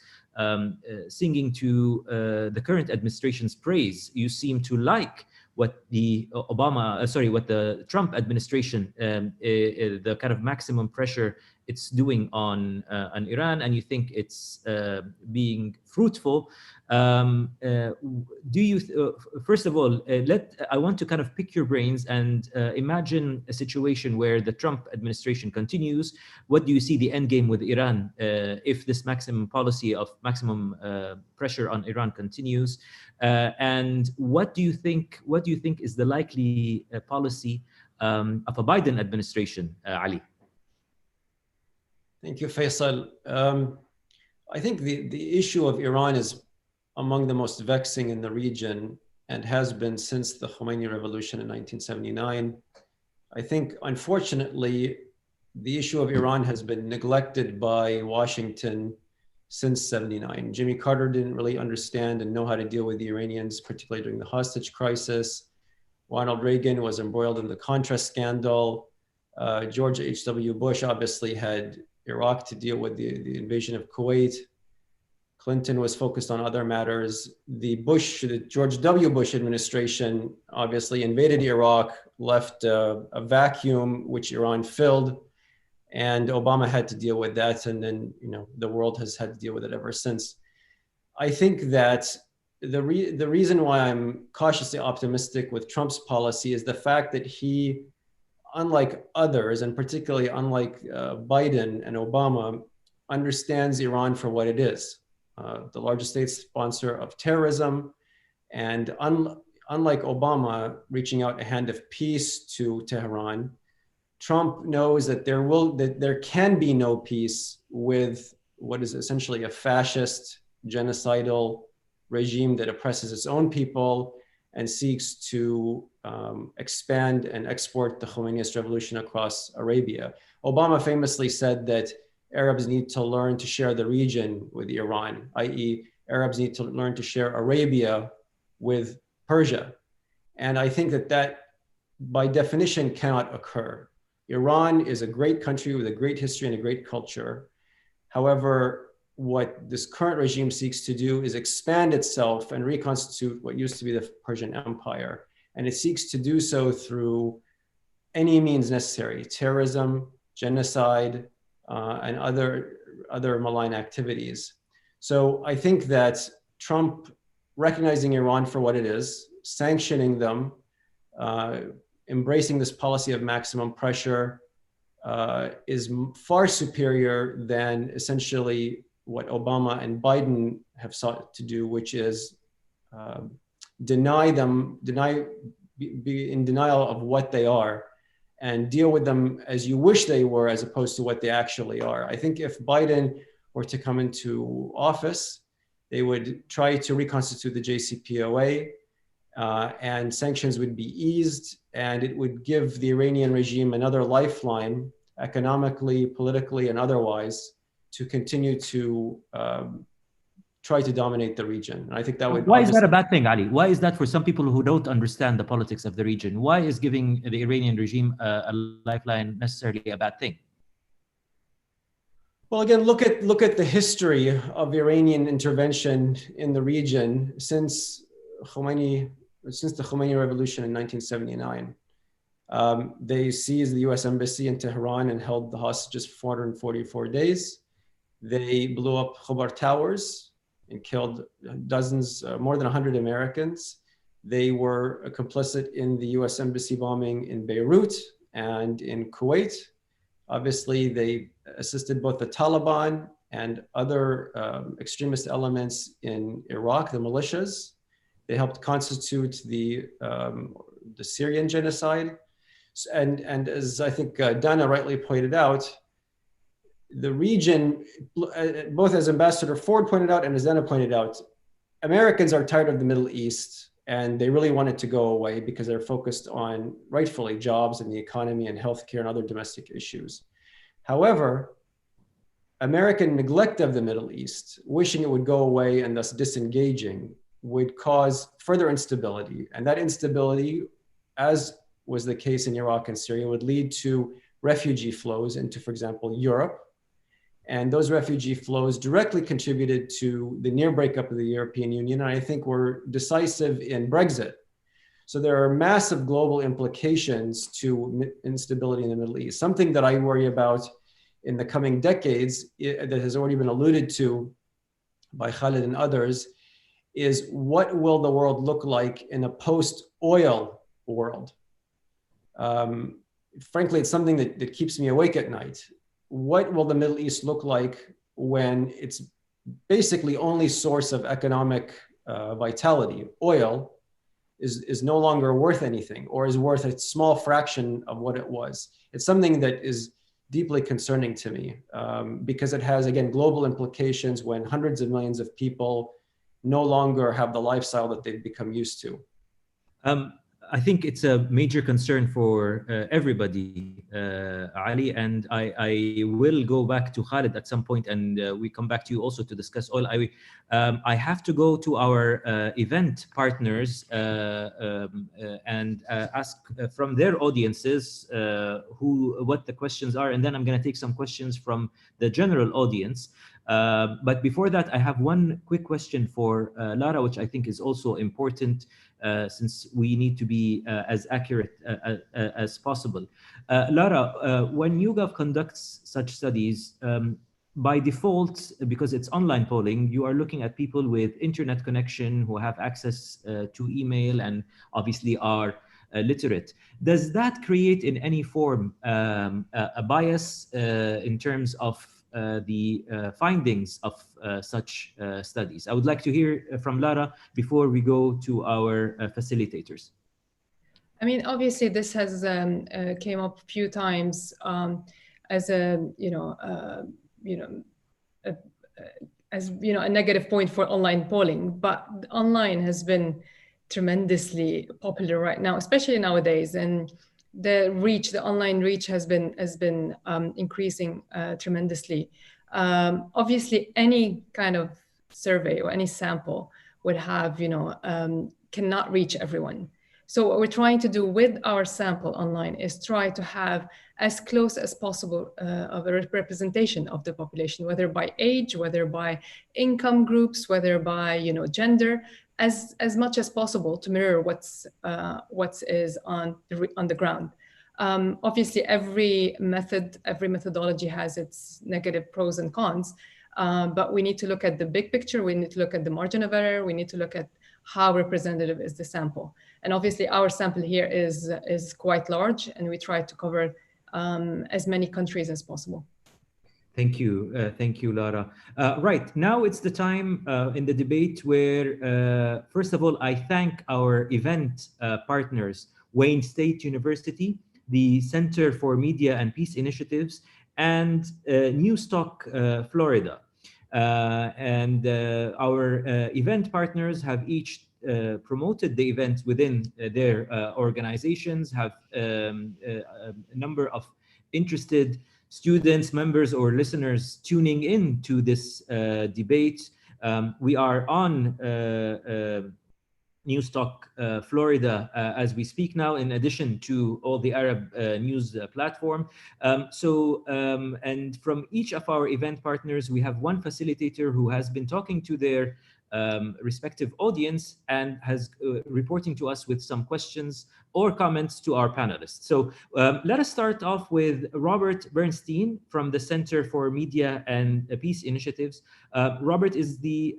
singing to the current administration's praise. You seem to like what the what the Trump administration, the kind of maximum pressure it's doing on Iran, and you think it's being fruitful. Do you, first of all, I want to kind of pick your brains and imagine a situation where the Trump administration continues. What do you see the end game with Iran if this maximum policy of maximum pressure on Iran continues? And what do you think is the likely policy of a Biden administration, Ali? Thank you, Faisal. I think the issue of Iran is among the most vexing in the region and has been since the Khomeini revolution in 1979. I think, unfortunately, the issue of Iran has been neglected by Washington since '79. Jimmy Carter didn't really understand and know how to deal with the Iranians, particularly during the hostage crisis. Ronald Reagan was embroiled in the Contra scandal. George H.W. Bush obviously had Iraq to deal with the invasion of Kuwait. Clinton was focused on other matters. The George W. Bush administration obviously invaded Iraq, left a vacuum which Iran filled, and Obama had to deal with that. And then, the world has had to deal with it ever since. I think that the reason why I'm cautiously optimistic with Trump's policy is the fact that he, unlike others, and particularly unlike Biden and Obama, understands Iran for what it is. The largest state sponsor of terrorism, and unlike Obama reaching out a hand of peace to Tehran, Trump knows that there can be no peace with what is essentially a fascist, genocidal regime that oppresses its own people and seeks to expand and export the Khomeiniist revolution across Arabia. Obama famously said that Arabs need to learn to share the region with Iran, i.e. Arabs need to learn to share Arabia with Persia. And I think that by definition cannot occur. Iran is a great country with a great history and a great culture. However, what this current regime seeks to do is expand itself and reconstitute what used to be the Persian Empire. And it seeks to do so through any means necessary: terrorism, genocide, and other malign activities. So I think that Trump, recognizing Iran for what it is, sanctioning them, embracing this policy of maximum pressure, is far superior than essentially what Obama and Biden have sought to do, which is be in denial of what they are and deal with them as you wish they were, as opposed to what they actually are. I think if Biden were to come into office, they would try to reconstitute the JCPOA, and sanctions would be eased, and it would give the Iranian regime another lifeline, economically, politically, and otherwise, to continue to try to dominate the region. And I think that would... Why is that a bad thing, Ali? Why is that, for some people who don't understand the politics of the region, why is giving the Iranian regime a lifeline necessarily a bad thing? Well, again, look at the history of Iranian intervention in the region since the Khomeini Revolution in 1979. They seized the US Embassy in Tehran and held the hostages for 444 days. They blew up Khobar Towers and killed dozens, more than 100 Americans. They were complicit in the US Embassy bombing in Beirut and in Kuwait. Obviously, they assisted both the Taliban and other extremist elements in Iraq, the militias. They helped constitute the Syrian genocide. And as I think Dana rightly pointed out, the region, both as Ambassador Ford pointed out and as Dana pointed out, Americans are tired of the Middle East, and they really want it to go away because they're focused on, rightfully, jobs and the economy and healthcare and other domestic issues. However, American neglect of the Middle East, wishing it would go away and thus disengaging, would cause further instability. And that instability, as was the case in Iraq and Syria, would lead to refugee flows into, for example, Europe. And those refugee flows directly contributed to the near breakup of the European Union, and I think were decisive in Brexit. So there are massive global implications to instability in the Middle East. Something that I worry about in the coming decades, that has already been alluded to by Khalid and others, is what will the world look like in a post-oil world? Frankly, it's something that keeps me awake at night. What will the Middle East look like when its basically only source of economic vitality, oil, is no longer worth anything, or is worth a small fraction of what it was? It's something that is deeply concerning to me because it has, again, global implications when hundreds of millions of people no longer have the lifestyle that they've become used to. I think it's a major concern for everybody, Ali, and I will go back to Khalid at some point, and we come back to you also to discuss oil. I have to go to our event partners and ask from their audiences what the questions are, and then I'm going to take some questions from the general audience. But before that, I have one quick question for Lara, which I think is also important since we need to be as accurate as possible. Lara, when YouGov conducts such studies, by default, because it's online polling, you are looking at people with internet connection who have access to email and obviously are literate. Does that create in any form a bias in terms of the findings of such studies? I would like to hear from Lara before we go to our facilitators. I mean, obviously, this has came up a few times as a a negative point for online polling, but online has been tremendously popular right now, especially nowadays, and the online reach has been increasing tremendously. Obviously, any kind of survey or any sample would have cannot reach everyone. So what we're trying to do with our sample online is try to have as close as possible of a representation of the population, whether by age, whether by income groups, whether by gender, as much as possible to mirror what is on the ground. Obviously, every methodology has its negative pros and cons, but we need to look at the big picture. We need to look at the margin of error. We need to look at how representative is the sample. And obviously our sample here is quite large, and we try to cover as many countries as possible. Thank you, Lara. Right, now it's the time in the debate where, first of all, I thank our event partners, Wayne State University, the Center for Media and Peace Initiatives, and New Stock, Florida. And our event partners have each promoted the event within their organizations, have a number of interested students, members, or listeners tuning in to this debate. We are on New Stock, Florida, as we speak now, in addition to all the Arab news platform. And from each of our event partners, we have one facilitator who has been talking to their respective audience and has reporting to us with some questions or comments to our panelists. So let us start off with Robert Bernstein from the Center for Media and Peace Initiatives. Robert is the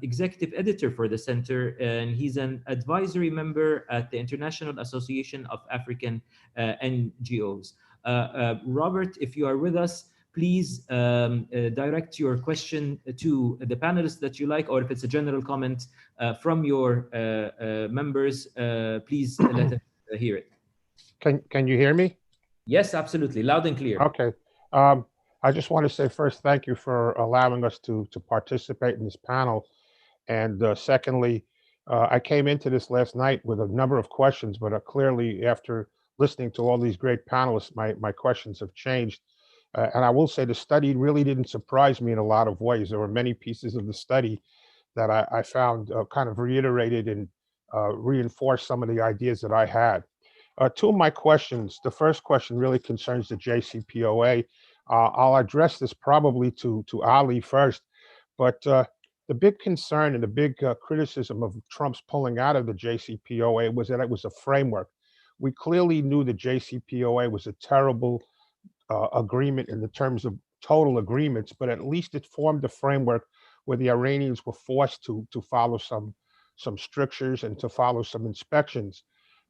executive editor for the center, and he's an advisory member at the International Association of African NGOs. Robert, if you are with us, please direct your question to the panelists that you like, or if it's a general comment from your members, please let us hear it. Can you hear me? Yes, absolutely, loud and clear. Okay. I just want to say first, thank you for allowing us to participate in this panel. And secondly, I came into this last night with a number of questions, but clearly after listening to all these great panelists, my questions have changed. And I will say the study really didn't surprise me in a lot of ways. There were many pieces of the study that I found kind of reiterated and reinforced some of the ideas that I had. Two of my questions, the first question really concerns the JCPOA. I'll address this probably to Ali first, but the big concern and the big criticism of Trump's pulling out of the JCPOA was that it was a framework. We clearly knew the JCPOA was a terrible agreement in the terms of total agreements, but at least it formed a framework where the Iranians were forced to follow some strictures and to follow some inspections.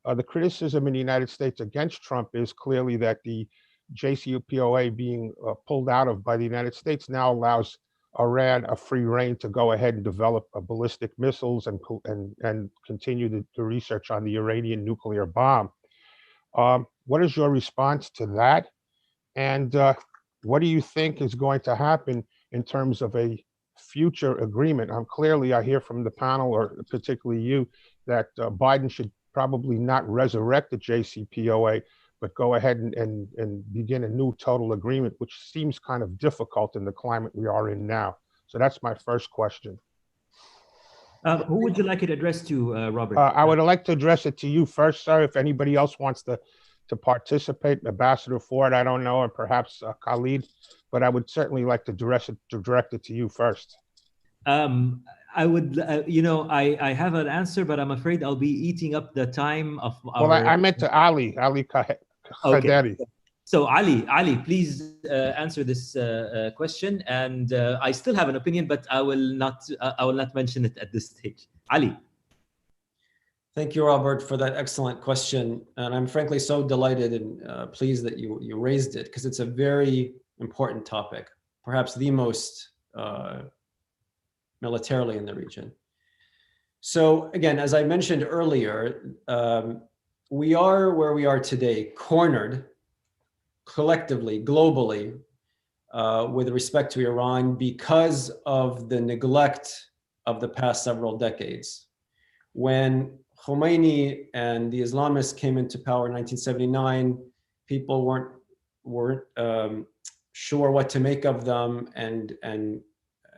The criticism in the United States against Trump is clearly that the JCPOA being pulled out of by the United States now allows Iran a free rein to go ahead and develop ballistic missiles and continue the research on the Iranian nuclear bomb. What is your response to that? And what do you think is going to happen in terms of a future agreement? Clearly, I hear from the panel, or particularly you, that Biden should probably not resurrect the JCPOA, but go ahead and begin a new total agreement, which seems kind of difficult in the climate we are in now. So that's my first question. Who would you like it addressed to, Robert? I would like to address it to you first, sir. If anybody else wants to participate, Ambassador Ford, I don't know, or perhaps Khalid, but I would certainly like to direct it to you first. I would, I have an answer, but I'm afraid I'll be eating up the time of our... Well, I meant to Ali Khaderi. Okay. So Ali, please answer this question. And I still have an opinion, but I will not mention it at this stage. Ali. Thank you, Robert, for that excellent question. And I'm frankly so delighted and pleased that you raised it, because it's a very important topic, perhaps the most militarily in the region. So again, as I mentioned earlier, we are where we are today, cornered collectively, globally, with respect to Iran because of the neglect of the past several decades. When Khomeini and the Islamists came into power in 1979, people weren't sure what to make of them, and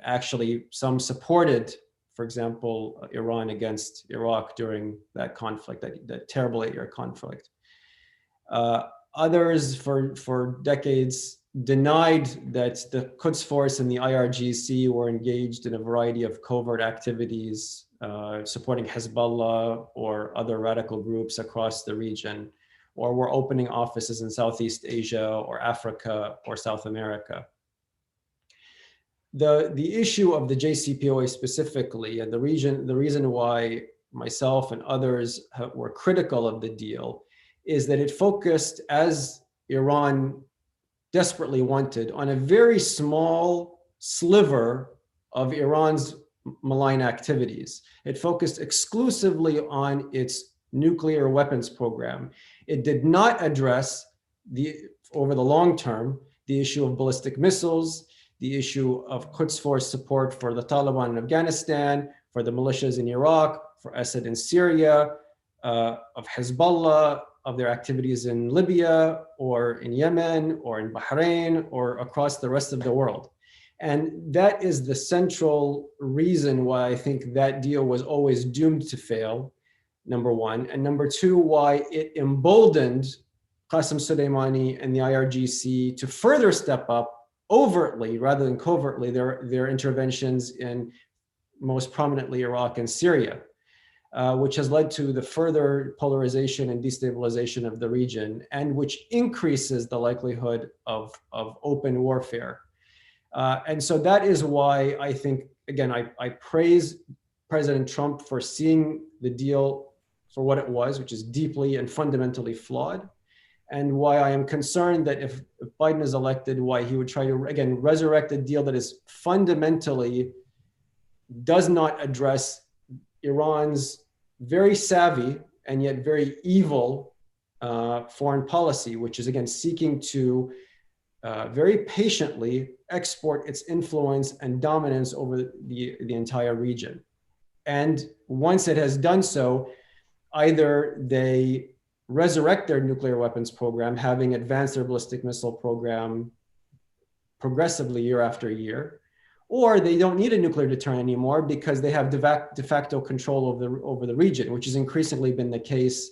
actually some supported, for example, Iran against Iraq during that conflict, that terrible 8-year conflict. Others for decades denied that the Quds Force and the IRGC were engaged in a variety of covert activities, supporting Hezbollah or other radical groups across the region, or were opening offices in Southeast Asia or Africa or South America. The issue of the JCPOA specifically, and the reason why myself and others were critical of the deal, is that it focused, as Iran desperately wanted, on a very small sliver of Iran's malign activities. It focused exclusively on its nuclear weapons program. It did not address, over the long term, the issue of ballistic missiles, the issue of Quds Force support for the Taliban in Afghanistan, for the militias in Iraq, for Assad in Syria, of Hezbollah, of their activities in Libya or in Yemen or in Bahrain or across the rest of the world. And that is the central reason why I think that deal was always doomed to fail, number one. And number two, why it emboldened Qasem Soleimani and the IRGC to further step up overtly rather than covertly their interventions in most prominently Iraq and Syria. Which has led to the further polarization and destabilization of the region, and which increases the likelihood of open warfare. And so that is why I think, again, I praise President Trump for seeing the deal for what it was, which is deeply and fundamentally flawed, and why I am concerned that if Biden is elected, why he would try to, again, resurrect a deal that is fundamentally does not address Iran's very savvy and yet very evil foreign policy, which is again seeking to very patiently export its influence and dominance over the entire region. And once it has done so, either they resurrect their nuclear weapons program, having advanced their ballistic missile program progressively year after year, or they don't need a nuclear deterrent anymore because they have de facto control over the region, which has increasingly been the case,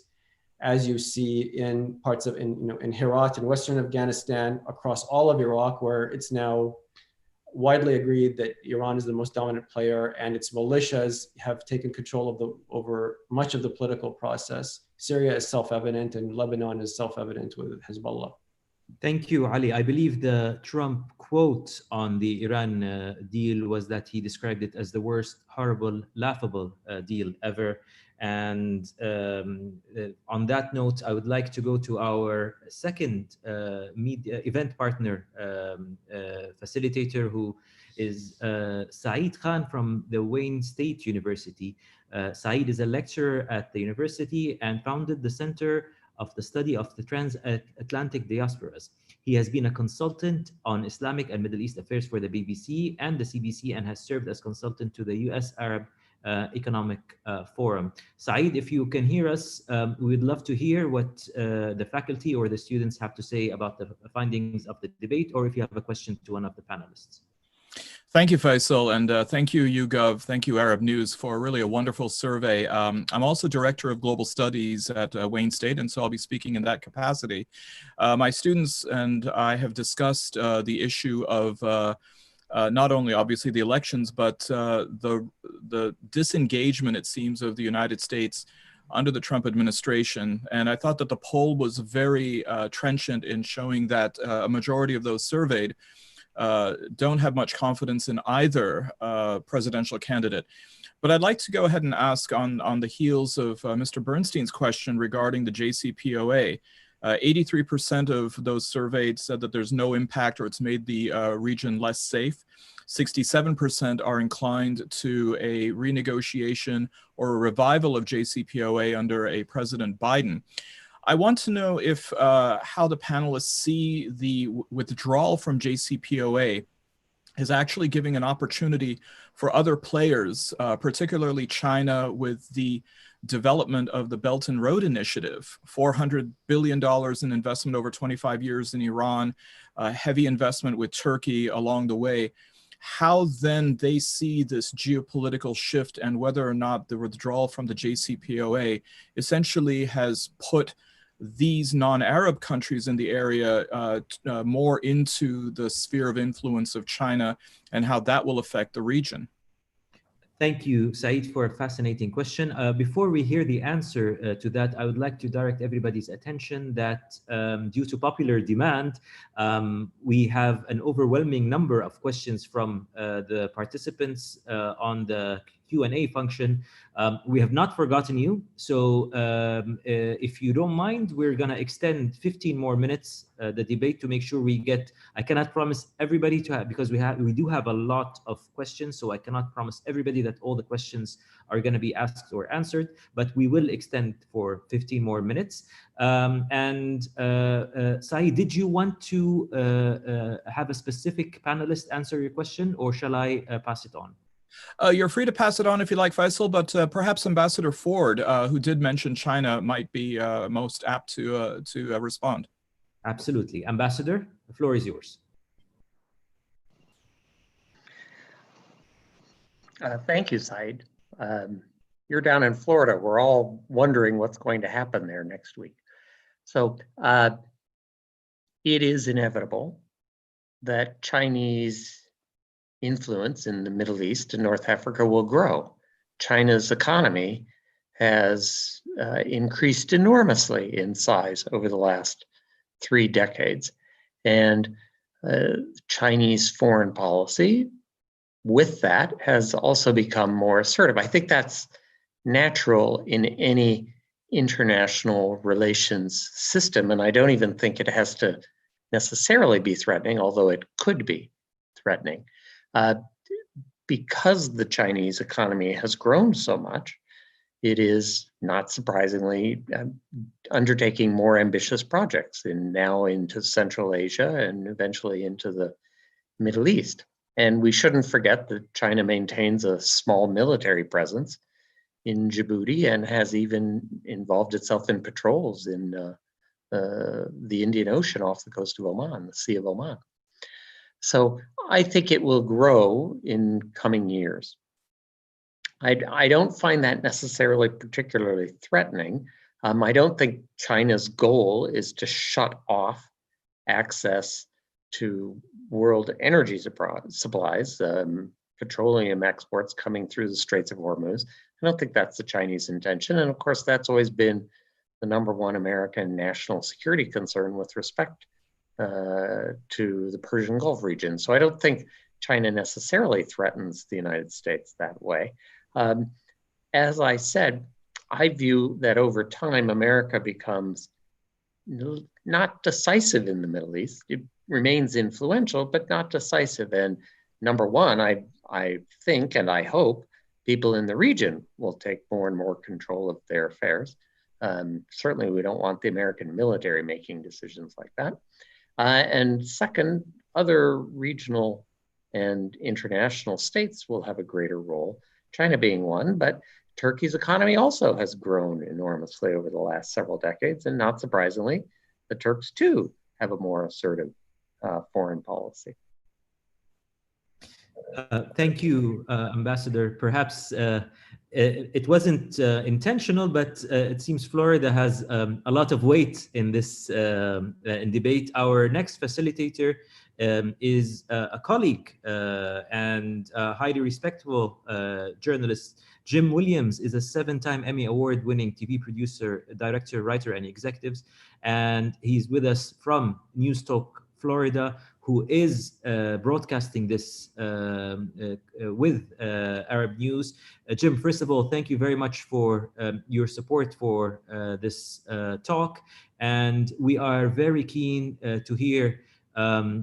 as you see in parts of in Herat in Western Afghanistan, across all of Iraq, where it's now widely agreed that Iran is the most dominant player, and its militias have taken control over much of the political process. Syria is self-evident, and Lebanon is self-evident with Hezbollah. Thank you, Ali. I believe the Trump quote on the Iran deal was that he described it as the worst, horrible, laughable deal ever. And on that note, I would like to go to our second event partner facilitator, who is Saeed Khan from the Wayne State University. Saeed is a lecturer at the university and founded the Center of the Study of the Transatlantic Diasporas. He has been a consultant on Islamic and Middle East affairs for the BBC and the CBC, and has served as consultant to the US Arab Economic Forum. Saeed, if you can hear us, we'd love to hear what the faculty or the students have to say about the findings of the debate, or if you have a question to one of the panelists. Thank you, Faisal, and thank you, YouGov. Thank you, Arab News, for really a wonderful survey. I'm also Director of Global Studies at Wayne State, and so I'll be speaking in that capacity. My students and I have discussed the issue of not only obviously the elections, but the disengagement, it seems, of the United States under the Trump administration. And I thought that the poll was very trenchant in showing that a majority of those surveyed don't have much confidence in either presidential candidate. But I'd like to go ahead and ask on the heels of Mr. Bernstein's question regarding the JCPOA. 83% of those surveyed said that there's no impact or it's made the region less safe. 67% are inclined to a renegotiation or a revival of JCPOA under a President Biden. I want to know if how the panelists see the withdrawal from JCPOA is actually giving an opportunity for other players, particularly China, with the development of the Belt and Road Initiative, $400 billion in investment over 25 years in Iran, heavy investment with Turkey along the way. How then they see this geopolitical shift and whether or not the withdrawal from the JCPOA essentially has put these non-Arab countries in the area more into the sphere of influence of China and how that will affect the region. Thank you, Saeed, for a fascinating question. Before we hear the answer to that, I would like to direct everybody's attention that due to popular demand, we have an overwhelming number of questions from the participants on the Q&A function. We have not forgotten you. So if you don't mind, we're going to extend 15 more minutes the debate to make sure we get, I cannot promise everybody to have, because we do have a lot of questions, so I cannot promise everybody that all the questions are going to be asked or answered, but we will extend for 15 more minutes. Saeed, did you want to have a specific panelist answer your question, or shall I pass it on? You're free to pass it on if you like, Faisal, but perhaps Ambassador Ford, who did mention China, might be most apt to respond. Absolutely. Ambassador, the floor is yours. Thank you, Saeed. You're down in Florida. We're all wondering what's going to happen there next week. So it is inevitable that Chinese influence in the Middle East and North Africa will grow. China's economy has increased enormously in size over the last 3 decades. And Chinese foreign policy with that has also become more assertive. I think that's natural in any international relations system. And I don't even think it has to necessarily be threatening, although it could be threatening. Because the Chinese economy has grown so much, it is not surprisingly undertaking more ambitious projects now into Central Asia and eventually into the Middle East. And we shouldn't forget that China maintains a small military presence in Djibouti and has even involved itself in patrols in the Indian Ocean off the coast of Oman, the Sea of Oman. So I think it will grow in coming years. I don't find that necessarily particularly threatening. I don't think China's goal is to shut off access to world energy supplies, petroleum exports coming through the Straits of Hormuz. I don't think that's the Chinese intention. And of course, that's always been the #1 American national security concern with respect to the Persian Gulf region. So I don't think China necessarily threatens the United States that way. As I said, I view that over time, America becomes not decisive in the Middle East. It remains influential, but not decisive. And #1, I think and I hope people in the region will take more and more control of their affairs. Certainly, we don't want the American military making decisions like that. And second, other regional and international states will have a greater role. China being one, but Turkey's economy also has grown enormously over the last several decades. And not surprisingly, the Turks too have a more assertive foreign policy. Thank you, Ambassador. Perhaps it wasn't intentional, but it seems Florida has a lot of weight in this in debate. Our next facilitator is a colleague and highly respectable journalist. Jim Williams is a 7-time Emmy Award-winning TV producer, director, writer, and executives, and he's with us from News Talk, Florida, who is broadcasting this with Arab News. Jim, first of all, thank you very much for your support for this talk. And we are very keen to hear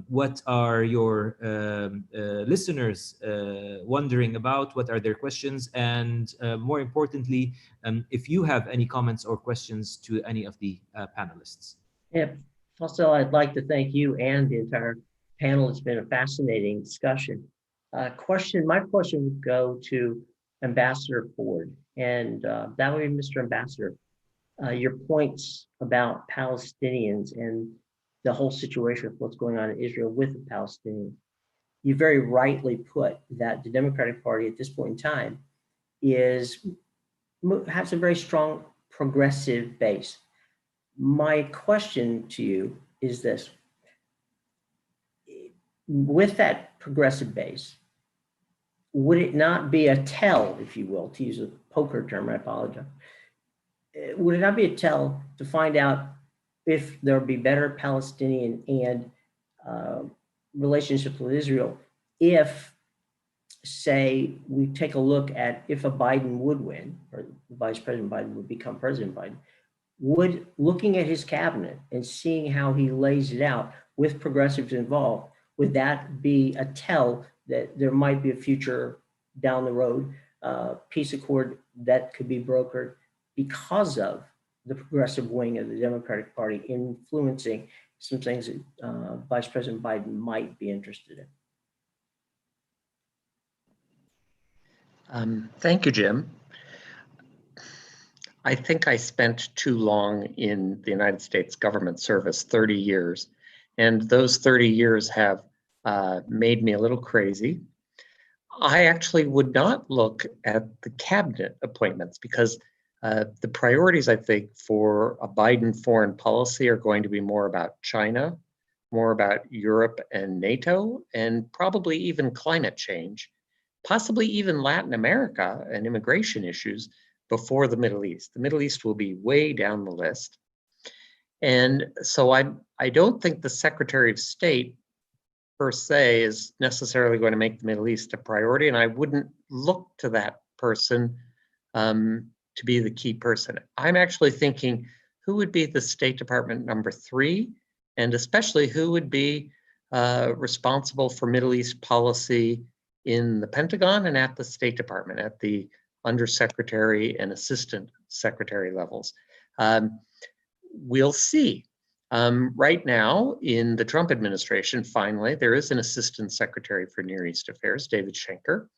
what are your listeners wondering about, what are their questions, and more importantly, if you have any comments or questions to any of the panelists. Yeah, Faisal, I'd like to thank you and the entire panel. It's been a fascinating discussion. My question would go to Ambassador Ford, and that way, Mr. Ambassador, your points about Palestinians and the whole situation of what's going on in Israel with the Palestinians. You very rightly put that the Democratic Party at this point in time has a very strong progressive base. My question to you is this: with that progressive base, would it not be a tell, if you will, to use a poker term, I apologize, would it not be a tell to find out if there would be better Palestinian and relationships with Israel if, say, we take a look at if a Biden would win, or Vice President Biden would become President Biden, would looking at his cabinet and seeing how he lays it out with progressives involved, would that be a tell that there might be a future down the road peace accord that could be brokered because of the progressive wing of the Democratic Party influencing some things that Vice President Biden might be interested in? Thank you, Jim. I think I spent too long in the United States government service, 30 years, and those 30 years have made me a little crazy. I actually would not look at the cabinet appointments because the priorities, I think, for a Biden foreign policy are going to be more about China, more about Europe and NATO, and probably even climate change, possibly even Latin America and immigration issues before the Middle East. The Middle East will be way down the list. And so I don't think the Secretary of State per se is necessarily going to make the Middle East a priority, and I wouldn't look to that person to be the key person. I'm actually thinking who would be the State Department number 3, and especially who would be responsible for Middle East policy in the Pentagon and at the State Department, at the Undersecretary and Assistant Secretary levels. We'll see. Right now, in the Trump administration, finally, there is an Assistant Secretary for Near East Affairs, David Schenker.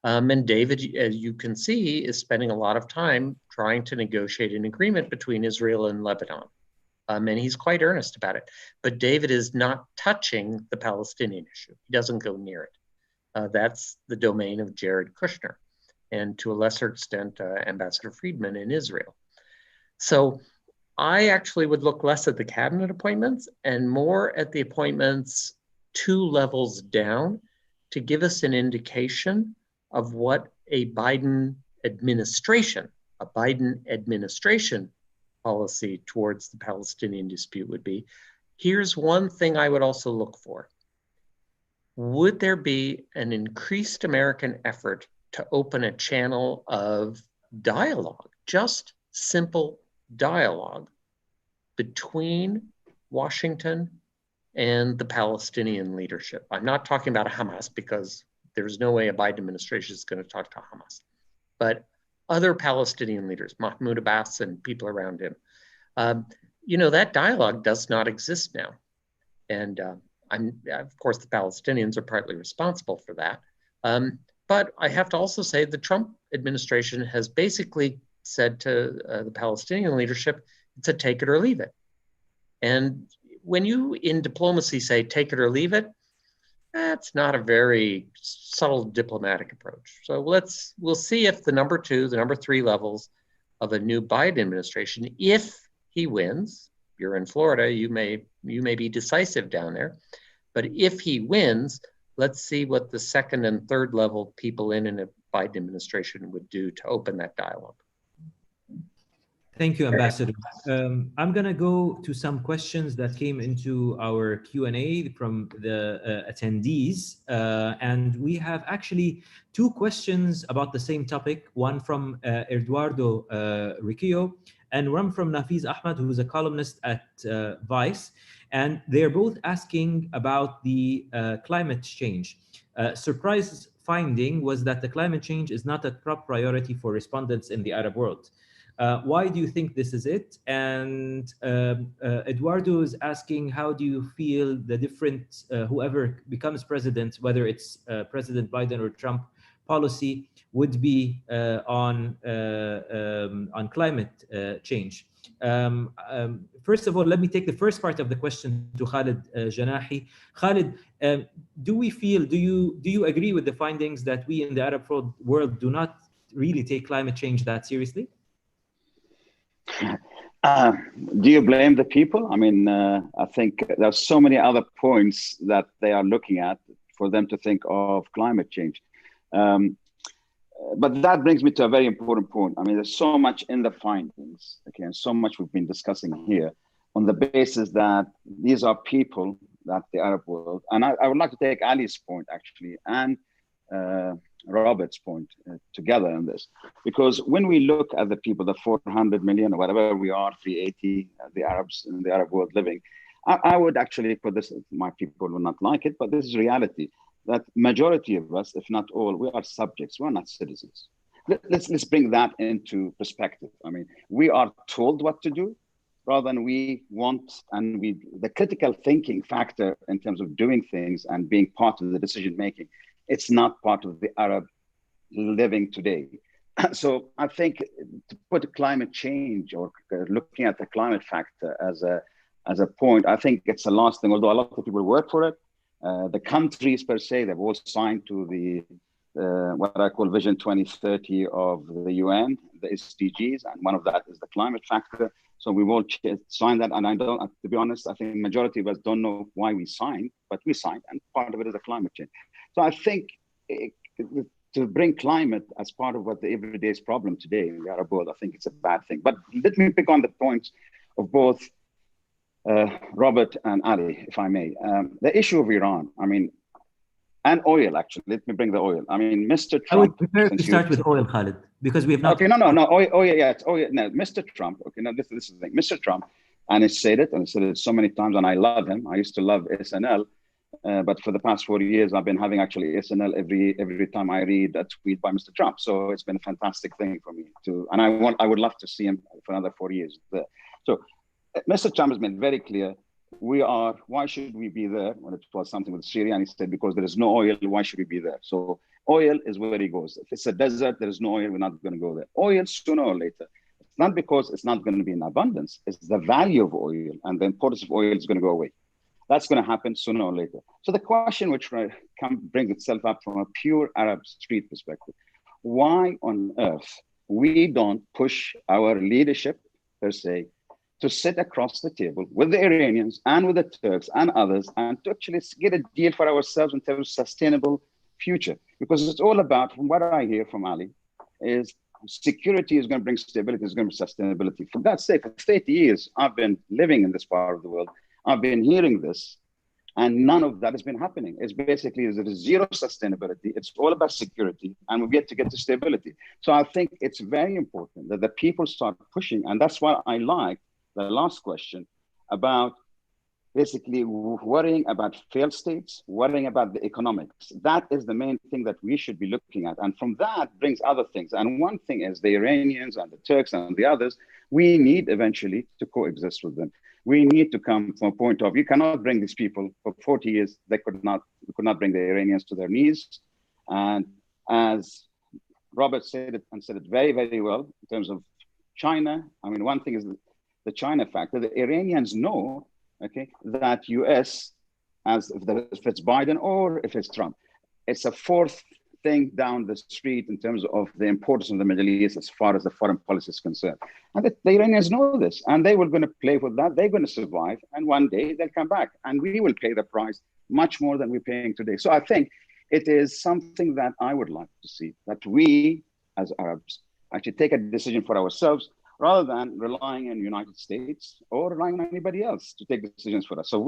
And David, as you can see, is spending a lot of time trying to negotiate an agreement between Israel and Lebanon. And he's quite earnest about it. But David is not touching the Palestinian issue. He doesn't go near it. That's the domain of Jared Kushner, and to a lesser extent, Ambassador Friedman in Israel. So I actually would look less at the cabinet appointments and more at the appointments 2 levels down to give us an indication of what a Biden administration policy towards the Palestinian dispute would be. Here's one thing I would also look for. Would there be an increased American effort to open a channel of dialogue, just simple dialogue between Washington and the Palestinian leadership? I'm not talking about Hamas because there's no way a Biden administration is going to talk to Hamas, but other Palestinian leaders, Mahmoud Abbas and people around him. That dialogue does not exist now. And of course, the Palestinians are partly responsible for that. But I have to also say the Trump administration has basically said to the Palestinian leadership, it's a take it or leave it. And when you in diplomacy say take it or leave it, that's not a very subtle diplomatic approach. So we'll see if the number 2, the number 3 levels of a new Biden administration, if he wins, you're in Florida, you may be decisive down there, but if he wins, let's see what the 2nd and 3rd level people in a Biden administration would do to open that dialogue. Thank you, Ambassador. I'm going to go to some questions that came into our Q&A from the attendees. And we have actually 2 questions about the same topic, one from Eduardo Riccio and one from Nafiz Ahmed, who's a columnist at Vice. And they're both asking about the climate change. Surprise finding was that the climate change is not a top priority for respondents in the Arab world. Why do you think this is it? And Eduardo is asking, how do you feel the different, whoever becomes president, whether it's President Biden or Trump, policy would be on climate change? First of all, let me take the first part of the question to Khalid Janahi. Khalid, do you agree with the findings that we in the Arab world do not really take climate change that seriously? Do you blame the people? I mean, I think there's so many other points that they are looking at for them to think of climate change. But that brings me to a very important point. I mean, there's so much in the findings, okay, and so much we've been discussing here on the basis that these are people that the Arab world, and I would like to take Ali's point actually, and Robert's point together in this, because when we look at the people, the 400 million or whatever we are, 380, the Arabs in the Arab world living, I would actually put this, my people will not like it, but this is reality, that majority of us, if not all, we are subjects, we're not citizens. Let's bring that into perspective. I mean, we are told what to do rather than we want, and the critical thinking factor in terms of doing things and being part of the decision making, it's not part of the Arab living today. So I think to put climate change or looking at the climate factor as a point, I think it's the last thing, although a lot of people work for it. The countries per se, they've all signed to the what I call Vision 2030 of the UN, the SDGs, and one of that is the climate factor. So we've all signed that, and I don't, to be honest, I think the majority of us don't know why we signed, but we signed, and part of it is the climate change. So I think to bring climate as part of what the everyday's problem today in the Arab world, I think it's a bad thing. But let me pick on the points of both Robert and Ali, if I may. The issue of Iran, I mean, and oil, actually. Let me bring the oil. I mean, Mr. Trump. I would prefer to start with oil, Khalid, because we have not. Okay, no, oil, yeah, it's oil. No, Mr. Trump. Okay, now this is the thing. Mr. Trump, and I said it so many times, and I love him. I used to love SNL. But for the past 40 years, I've been having actually SNL every time I read a tweet by Mr. Trump. So it's been a fantastic thing for me and I would love to see him for another 4 years there. So Mr. Trump has been very clear. Why should we be there? When it was something with Syria, and he said, because there is no oil, why should we be there? So oil is where he goes. If it's a desert, there is no oil, we're not going to go there. Oil, sooner or later. It's not because it's not going to be in abundance. It's the value of oil and the importance of oil is going to go away. That's going to happen sooner or later. So the question which brings itself up from a pure Arab street perspective, why on earth we don't push our leadership, per se, to sit across the table with the Iranians and with the Turks and others and to actually get a deal for ourselves in terms of sustainable future? Because it's all about, from what I hear from Ali, is security is going to bring stability, is going to bring sustainability. For God's sake, for 30 years, I've been living in this part of the world. I've been hearing this, and none of that has been happening. It's basically there is zero sustainability. It's all about security, and we've yet to get to stability. So I think it's very important that the people start pushing, and that's why I like the last question about basically worrying about failed states, worrying about the economics. That is the main thing that we should be looking at. And from that brings other things. And one thing is the Iranians and the Turks and the others, we need eventually to coexist with them. We need to come from a point of, you cannot bring these people for 40 years. We could not bring the Iranians to their knees. And as Robert said it, and said it very, very well in terms of China. I mean, one thing is the China factor. The Iranians know, okay, that US, if it's Biden or if it's Trump, it's a fourth thing down the street in terms of the importance of the Middle East as far as the foreign policy is concerned. And the Iranians know this, and they were going to play with that. They're going to survive, and one day they'll come back, and we will pay the price much more than we're paying today. So I think it is something that I would like to see, that we as Arabs actually take a decision for ourselves rather than relying on the United States or relying on anybody else to take decisions for us. So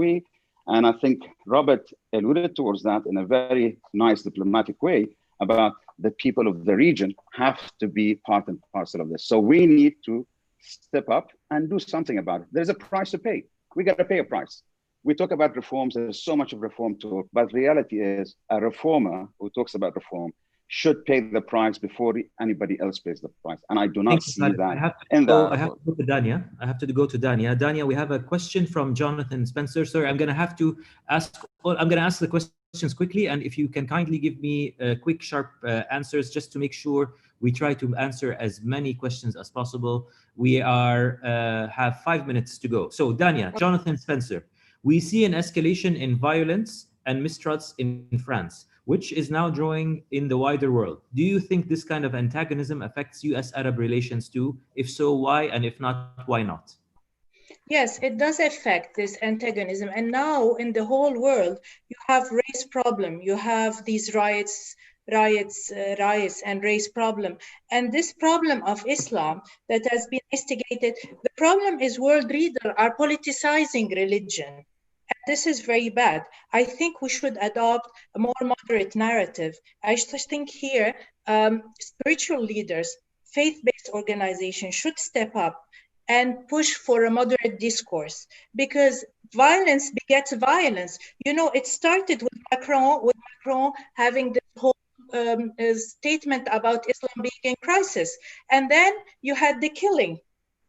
and I think Robert alluded towards that in a very nice diplomatic way, about the people of the region have to be part and parcel of this. So we need to step up and do something about it. There's a price to pay. We got to pay a price. We talk about reforms. There's so much of reform talk, but reality is a reformer who talks about reform should pay the price before anybody else pays the price. And I do not see that I have to go to Dania. I have to go to Dania. Dania, we have a question from Jonathan Spencer. Sorry, I'm going to have to ask the questions quickly. And if you can kindly give me quick, sharp answers, just to make sure we try to answer as many questions as possible. We have 5 minutes to go. So Dania, Jonathan Spencer, we see an escalation in violence and mistrusts in France, which is now growing in the wider world. Do you think this kind of antagonism affects US-Arab relations too? If so, why? And if not, why not? Yes, it does affect this antagonism. And now in the whole world, you have race problem. You have these riots and race problem. And this problem of Islam that has been instigated, the problem is world leaders are politicizing religion. This is very bad. I think we should adopt a more moderate narrative. I just think here, spiritual leaders, faith-based organizations should step up and push for a moderate discourse, because violence begets violence. You know, it started with Macron having this whole statement about Islam being in crisis. And then you had the killing.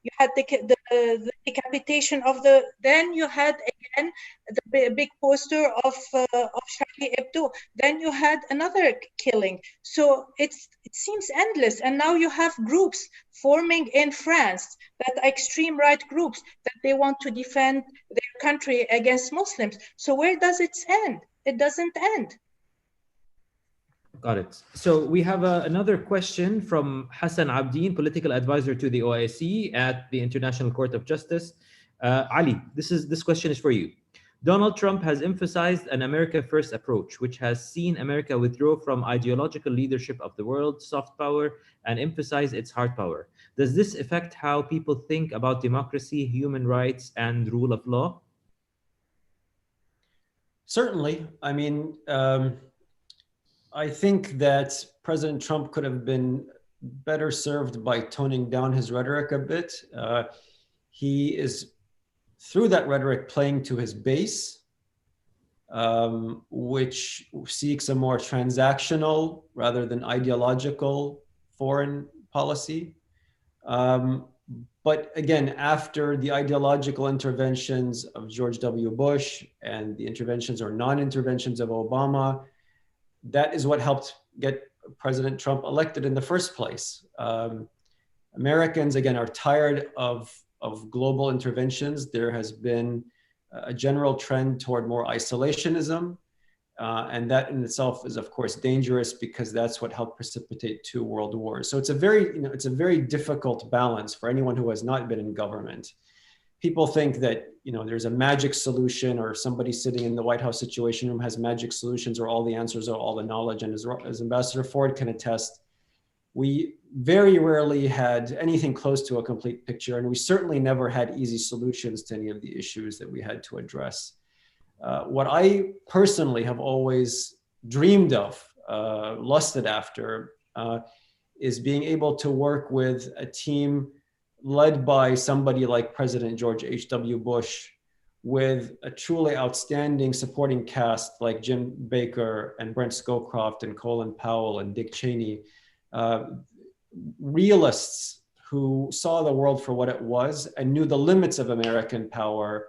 You had the decapitation of then you had again the big poster of Charlie Hebdo. Then you had another killing. So it seems endless. And now you have groups forming in France, that extreme right groups, that they want to defend their country against Muslims. So where does it end? It doesn't end. Got it. So we have another question from Hassan Abdin, political advisor to the OIC at the International Court of Justice. Ali, this question is for you. Donald Trump has emphasized an America First approach, which has seen America withdraw from ideological leadership of the world, soft power, and emphasize its hard power. Does this affect how people think about democracy, human rights, and rule of law? Certainly. I mean, I think that President Trump could have been better served by toning down his rhetoric a bit. He is, through that rhetoric, playing to his base, which seeks a more transactional rather than ideological foreign policy. But again, after the ideological interventions of George W. Bush and the interventions or non-interventions of Obama, that is what helped get President Trump elected in the first place. Americans, again, are tired of global interventions. There has been a general trend toward more isolationism. And that in itself is, of course, dangerous, because that's what helped precipitate 2 world wars. So it's a very difficult balance for anyone who has not been in government. People think that there's a magic solution, or somebody sitting in the White House Situation Room has magic solutions, or all the answers, or all the knowledge. And as Ambassador Ford can attest, we very rarely had anything close to a complete picture, and we certainly never had easy solutions to any of the issues that we had to address. What I personally have always dreamed of, lusted after, is being able to work with a team led by somebody like President George H.W. Bush, with a truly outstanding supporting cast like Jim Baker and Brent Scowcroft and Colin Powell and Dick Cheney, realists who saw the world for what it was and knew the limits of American power,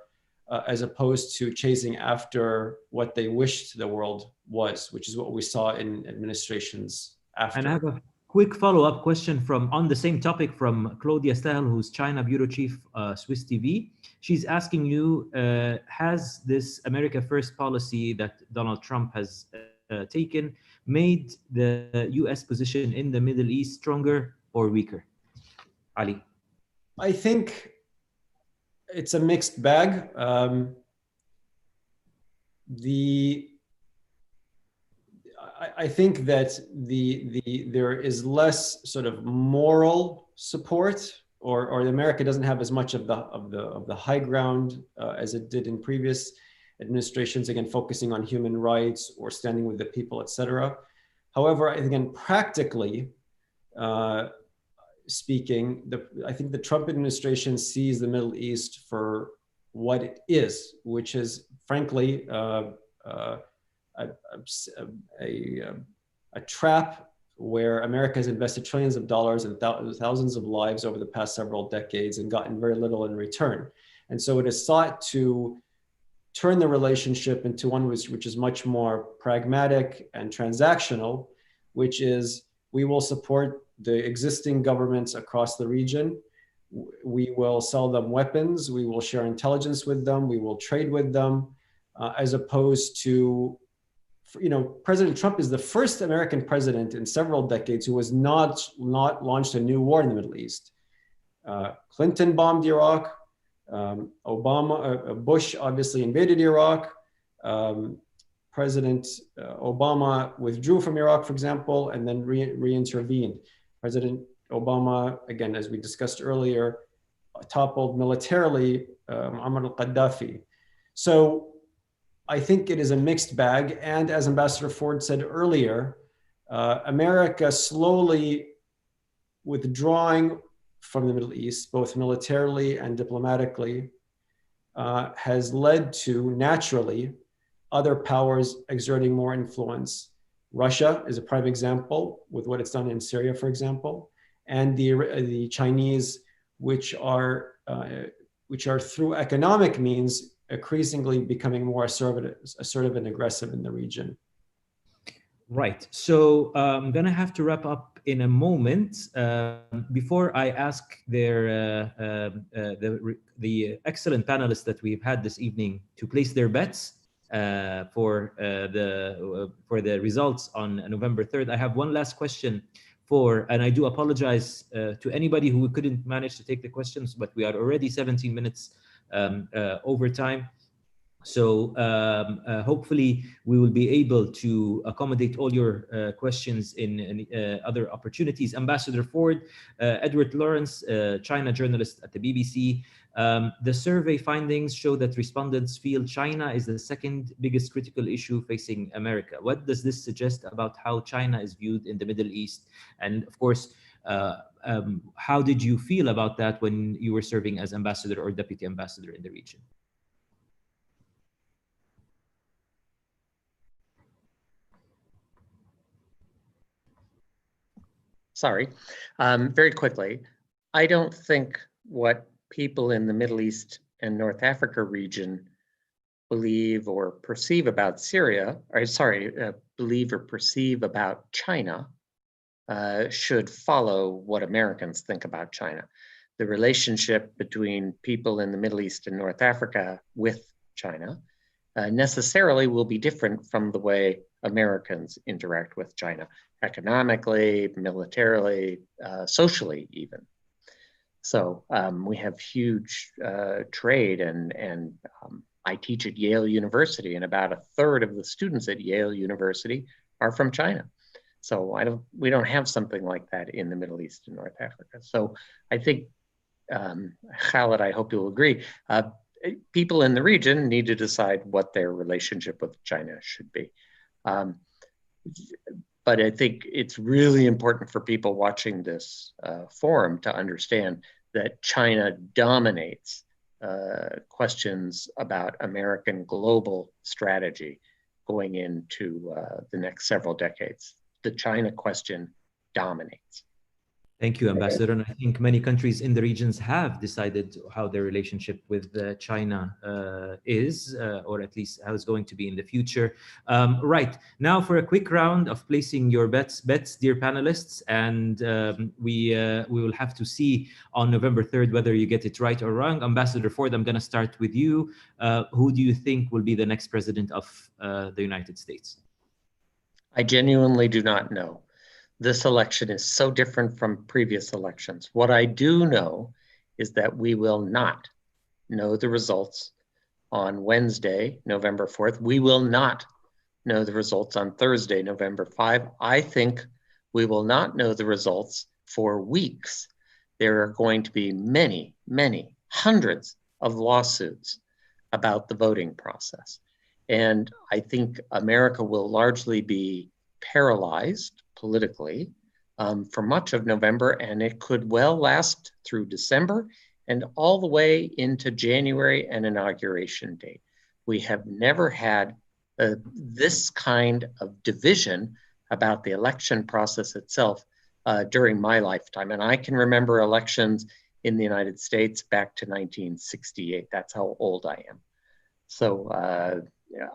as opposed to chasing after what they wished the world was, which is what we saw in administrations after. And I have a quick follow-up question from on the same topic from Claudia Stahl, who's China Bureau Chief, Swiss TV. She's asking you, has this America First policy that Donald Trump has taken made the US position in the Middle East stronger or weaker? Ali. I think it's a mixed bag. I think that there is less sort of moral support, or America doesn't have as much of the high ground as it did in previous administrations. Again, focusing on human rights or standing with the people, etc. However, again, practically speaking, I think the Trump administration sees the Middle East for what it is, which is frankly a trap where America has invested trillions of dollars and thousands of lives over the past several decades and gotten very little in return. And so it has sought to turn the relationship into one which is much more pragmatic and transactional, which is we will support the existing governments across the region. We will sell them weapons. We will share intelligence with them. We will trade with them, as opposed to, President Trump is the first American president in several decades who has not launched a new war in the Middle East. Clinton bombed Iraq. Bush obviously invaded Iraq. President Obama withdrew from Iraq, for example, and then reintervened. President Obama, again, as we discussed earlier, toppled militarily Muammar al-Gaddafi. So I think it is a mixed bag. And as Ambassador Ford said earlier, America slowly withdrawing from the Middle East, both militarily and diplomatically, has led to, naturally, other powers exerting more influence. Russia is a prime example with what it's done in Syria, for example, and the Chinese, which are through economic means increasingly becoming more assertive and aggressive in the region. Right. So I'm going to have to wrap up in a moment. Before I ask the excellent panelists that we've had this evening to place their bets for the results on November 3rd, I have one last question and I do apologize to anybody who couldn't manage to take the questions, but we are already 17 minutes over time. So hopefully we will be able to accommodate all your questions in other opportunities. Ambassador Ford, Edward Lawrence, China journalist at the BBC. The survey findings show that respondents feel China is the second biggest critical issue facing America. What does this suggest about how China is viewed in the Middle East? And of course, how did you feel about that when you were serving as ambassador or deputy ambassador in the region? Sorry, very quickly. I don't think what people in the Middle East and North Africa region believe or perceive about believe or perceive about China should follow what Americans think about China. The relationship between people in the Middle East and North Africa with China necessarily will be different from the way Americans interact with China, economically, militarily, socially even. So we have huge trade, and I teach at Yale University, and about a third of the students at Yale University are from China. So we don't have something like that in the Middle East and North Africa. So I think, Khaled, I hope you'll agree, people in the region need to decide what their relationship with China should be. But I think it's really important for people watching this forum to understand that China dominates questions about American global strategy going into the next several decades. The China question dominates. Thank you, Ambassador. And I think many countries in the regions have decided how their relationship with China is, or at least how it's going to be in the future. Right, now for a quick round of placing your bets, dear panelists, and we will have to see on November 3rd whether you get it right or wrong. Ambassador Ford, I'm going to start with you. Who do you think will be the next president of the United States? I genuinely do not know. This election is so different from previous elections. What I do know is that we will not know the results on Wednesday, November 4th. We will not know the results on Thursday, November 5th. I think we will not know the results for weeks. There are going to be many, many hundreds of lawsuits about the voting process. And I think America will largely be paralyzed politically for much of November, and it could well last through December and all the way into January and inauguration date. We have never had this kind of division about the election process itself during my lifetime. And I can remember elections in the United States back to 1968. That's how old I am. So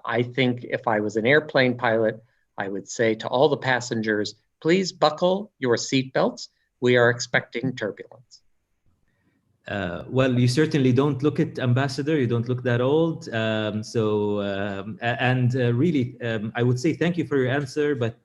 I think if I was an airplane pilot, I would say to all the passengers, please buckle your seatbelts. We are expecting turbulence. Well, you certainly don't look it, Ambassador. You don't look that old. Really, I would say thank you for your answer. But,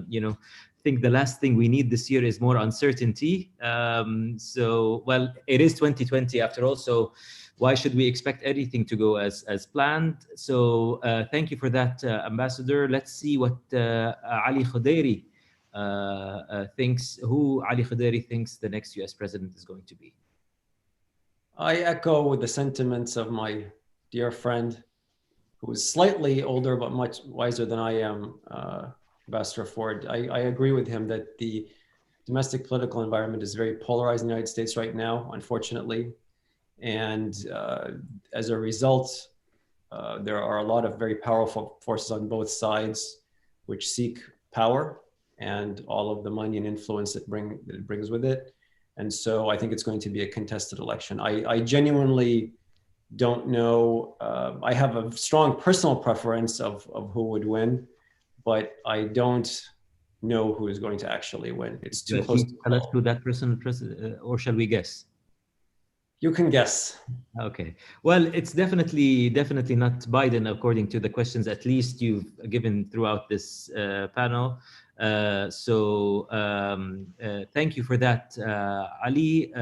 you know, I think the last thing we need this year is more uncertainty. Well, it is 2020 after all. So why should we expect anything to go as planned? So thank you for that, Ambassador. Let's see what Ali Khudairi thinks, who Ali Khudairi thinks the next US president is going to be. I echo the sentiments of my dear friend, who is slightly older but much wiser than I am, Ambassador Ford. I agree with him that the domestic political environment is very polarized in the United States right now, unfortunately. And as a result, there are a lot of very powerful forces on both sides which seek power and all of the money and influence that it brings with it. And so I think it's going to be a contested election. I genuinely don't know. I have a strong personal preference of who would win, but I don't know who is going to actually win. It's too close to tell us who that person, or shall we guess? You can guess. Okay. Well, it's definitely not Biden, according to the questions at least you've given throughout this panel. Thank you for that, Ali.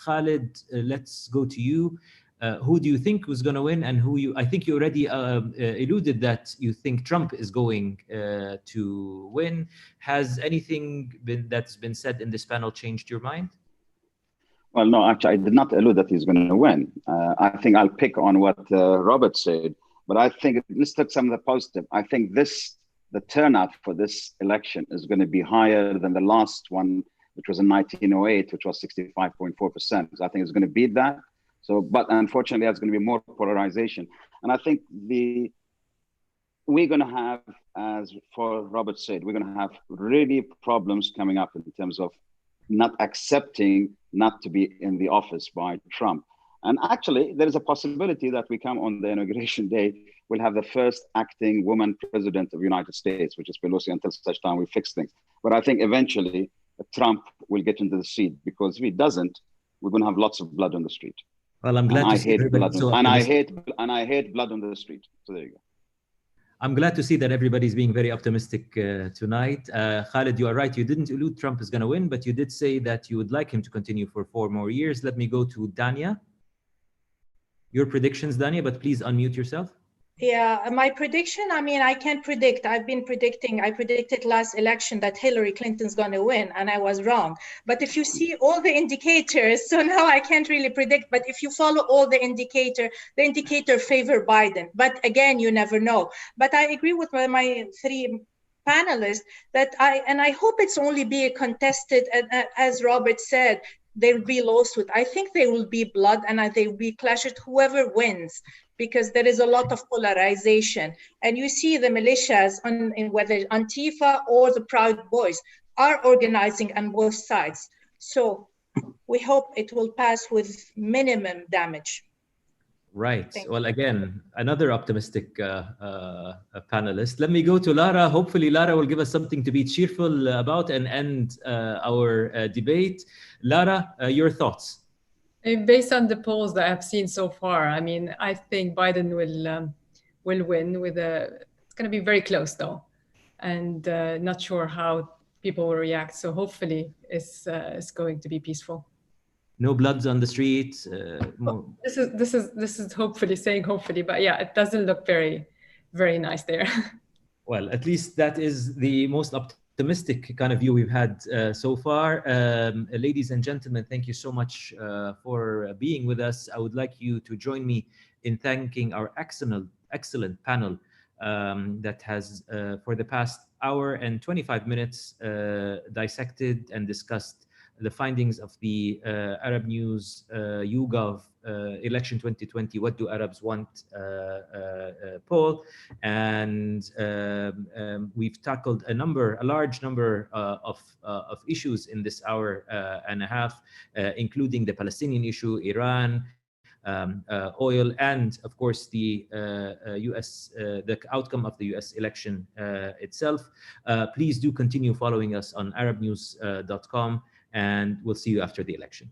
Khalid, let's go to you. Who do you think was going to win, and I think you already alluded that you think Trump is going to win. Has anything that's been said in this panel changed your mind? Well, no, actually, I did not allude that he's going to win. I think I'll pick on what Robert said, but I think let's take some of the positive. I think the turnout for this election is going to be higher than the last one, which was in 1908, which was 65.4%. So I think it's going to beat that. So, but unfortunately, there's going to be more polarization. And I think we're going to have, as for Robert said, we're going to have really problems coming up in terms of not accepting not to be in the office by Trump. And actually, there is a possibility that we come on the inauguration day, we'll have the first acting woman president of the United States, which is Pelosi, until such time we fix things. But I think eventually Trump will get into the seat, because if he doesn't, we're going to have lots of blood on the street. Well, I'm glad to see everybody so optimistic. And I hate blood on the street. So there you go. I'm glad to see that everybody's being very optimistic tonight. Khalid, you are right. You didn't allude Trump is going to win, but you did say that you would like him to continue for 4 more years. Let me go to Dania. Your predictions, Dania, but please unmute yourself. Yeah, my prediction, I mean, I can't predict. I predicted last election that Hillary Clinton's going to win, and I was wrong. But if you see all the indicators, so now I can't really predict, but if you follow all the indicator favor Biden. But again, you never know. But I agree with my 3 panelists that I hope it's only be a contested, as Robert said, there will be lawsuit. I think there will be blood, and there will be clashes, whoever wins, because there is a lot of polarization. And you see the militias, whether Antifa or the Proud Boys, are organizing on both sides. So we hope it will pass with minimum damage. Right. Thank Well, again, another optimistic panelist. Let me go to Lara. Hopefully, Lara will give us something to be cheerful about and end our debate. Lara, your thoughts? Based on the polls that I've seen so far, I mean, I think Biden will win with a. It's going to be very close though, and not sure how people will react. So hopefully, it's going to be peaceful. No bloods on the streets. This is hopefully saying hopefully, but yeah, it doesn't look very nice there. Well, at least that is the most optimistic kind of view we've had so far. Ladies and gentlemen, thank you so much for being with us. I would like you to join me in thanking our excellent panel that has, for the past hour and 25 minutes, dissected and discussed the findings of the Arab News YouGov election 2020, What Do Arabs Want poll. And we've tackled a large number of issues in this hour and a half, including the Palestinian issue, Iran, oil, and of course the the outcome of the US election itself. Please do continue following us on arabnews.com, and we'll see you after the election.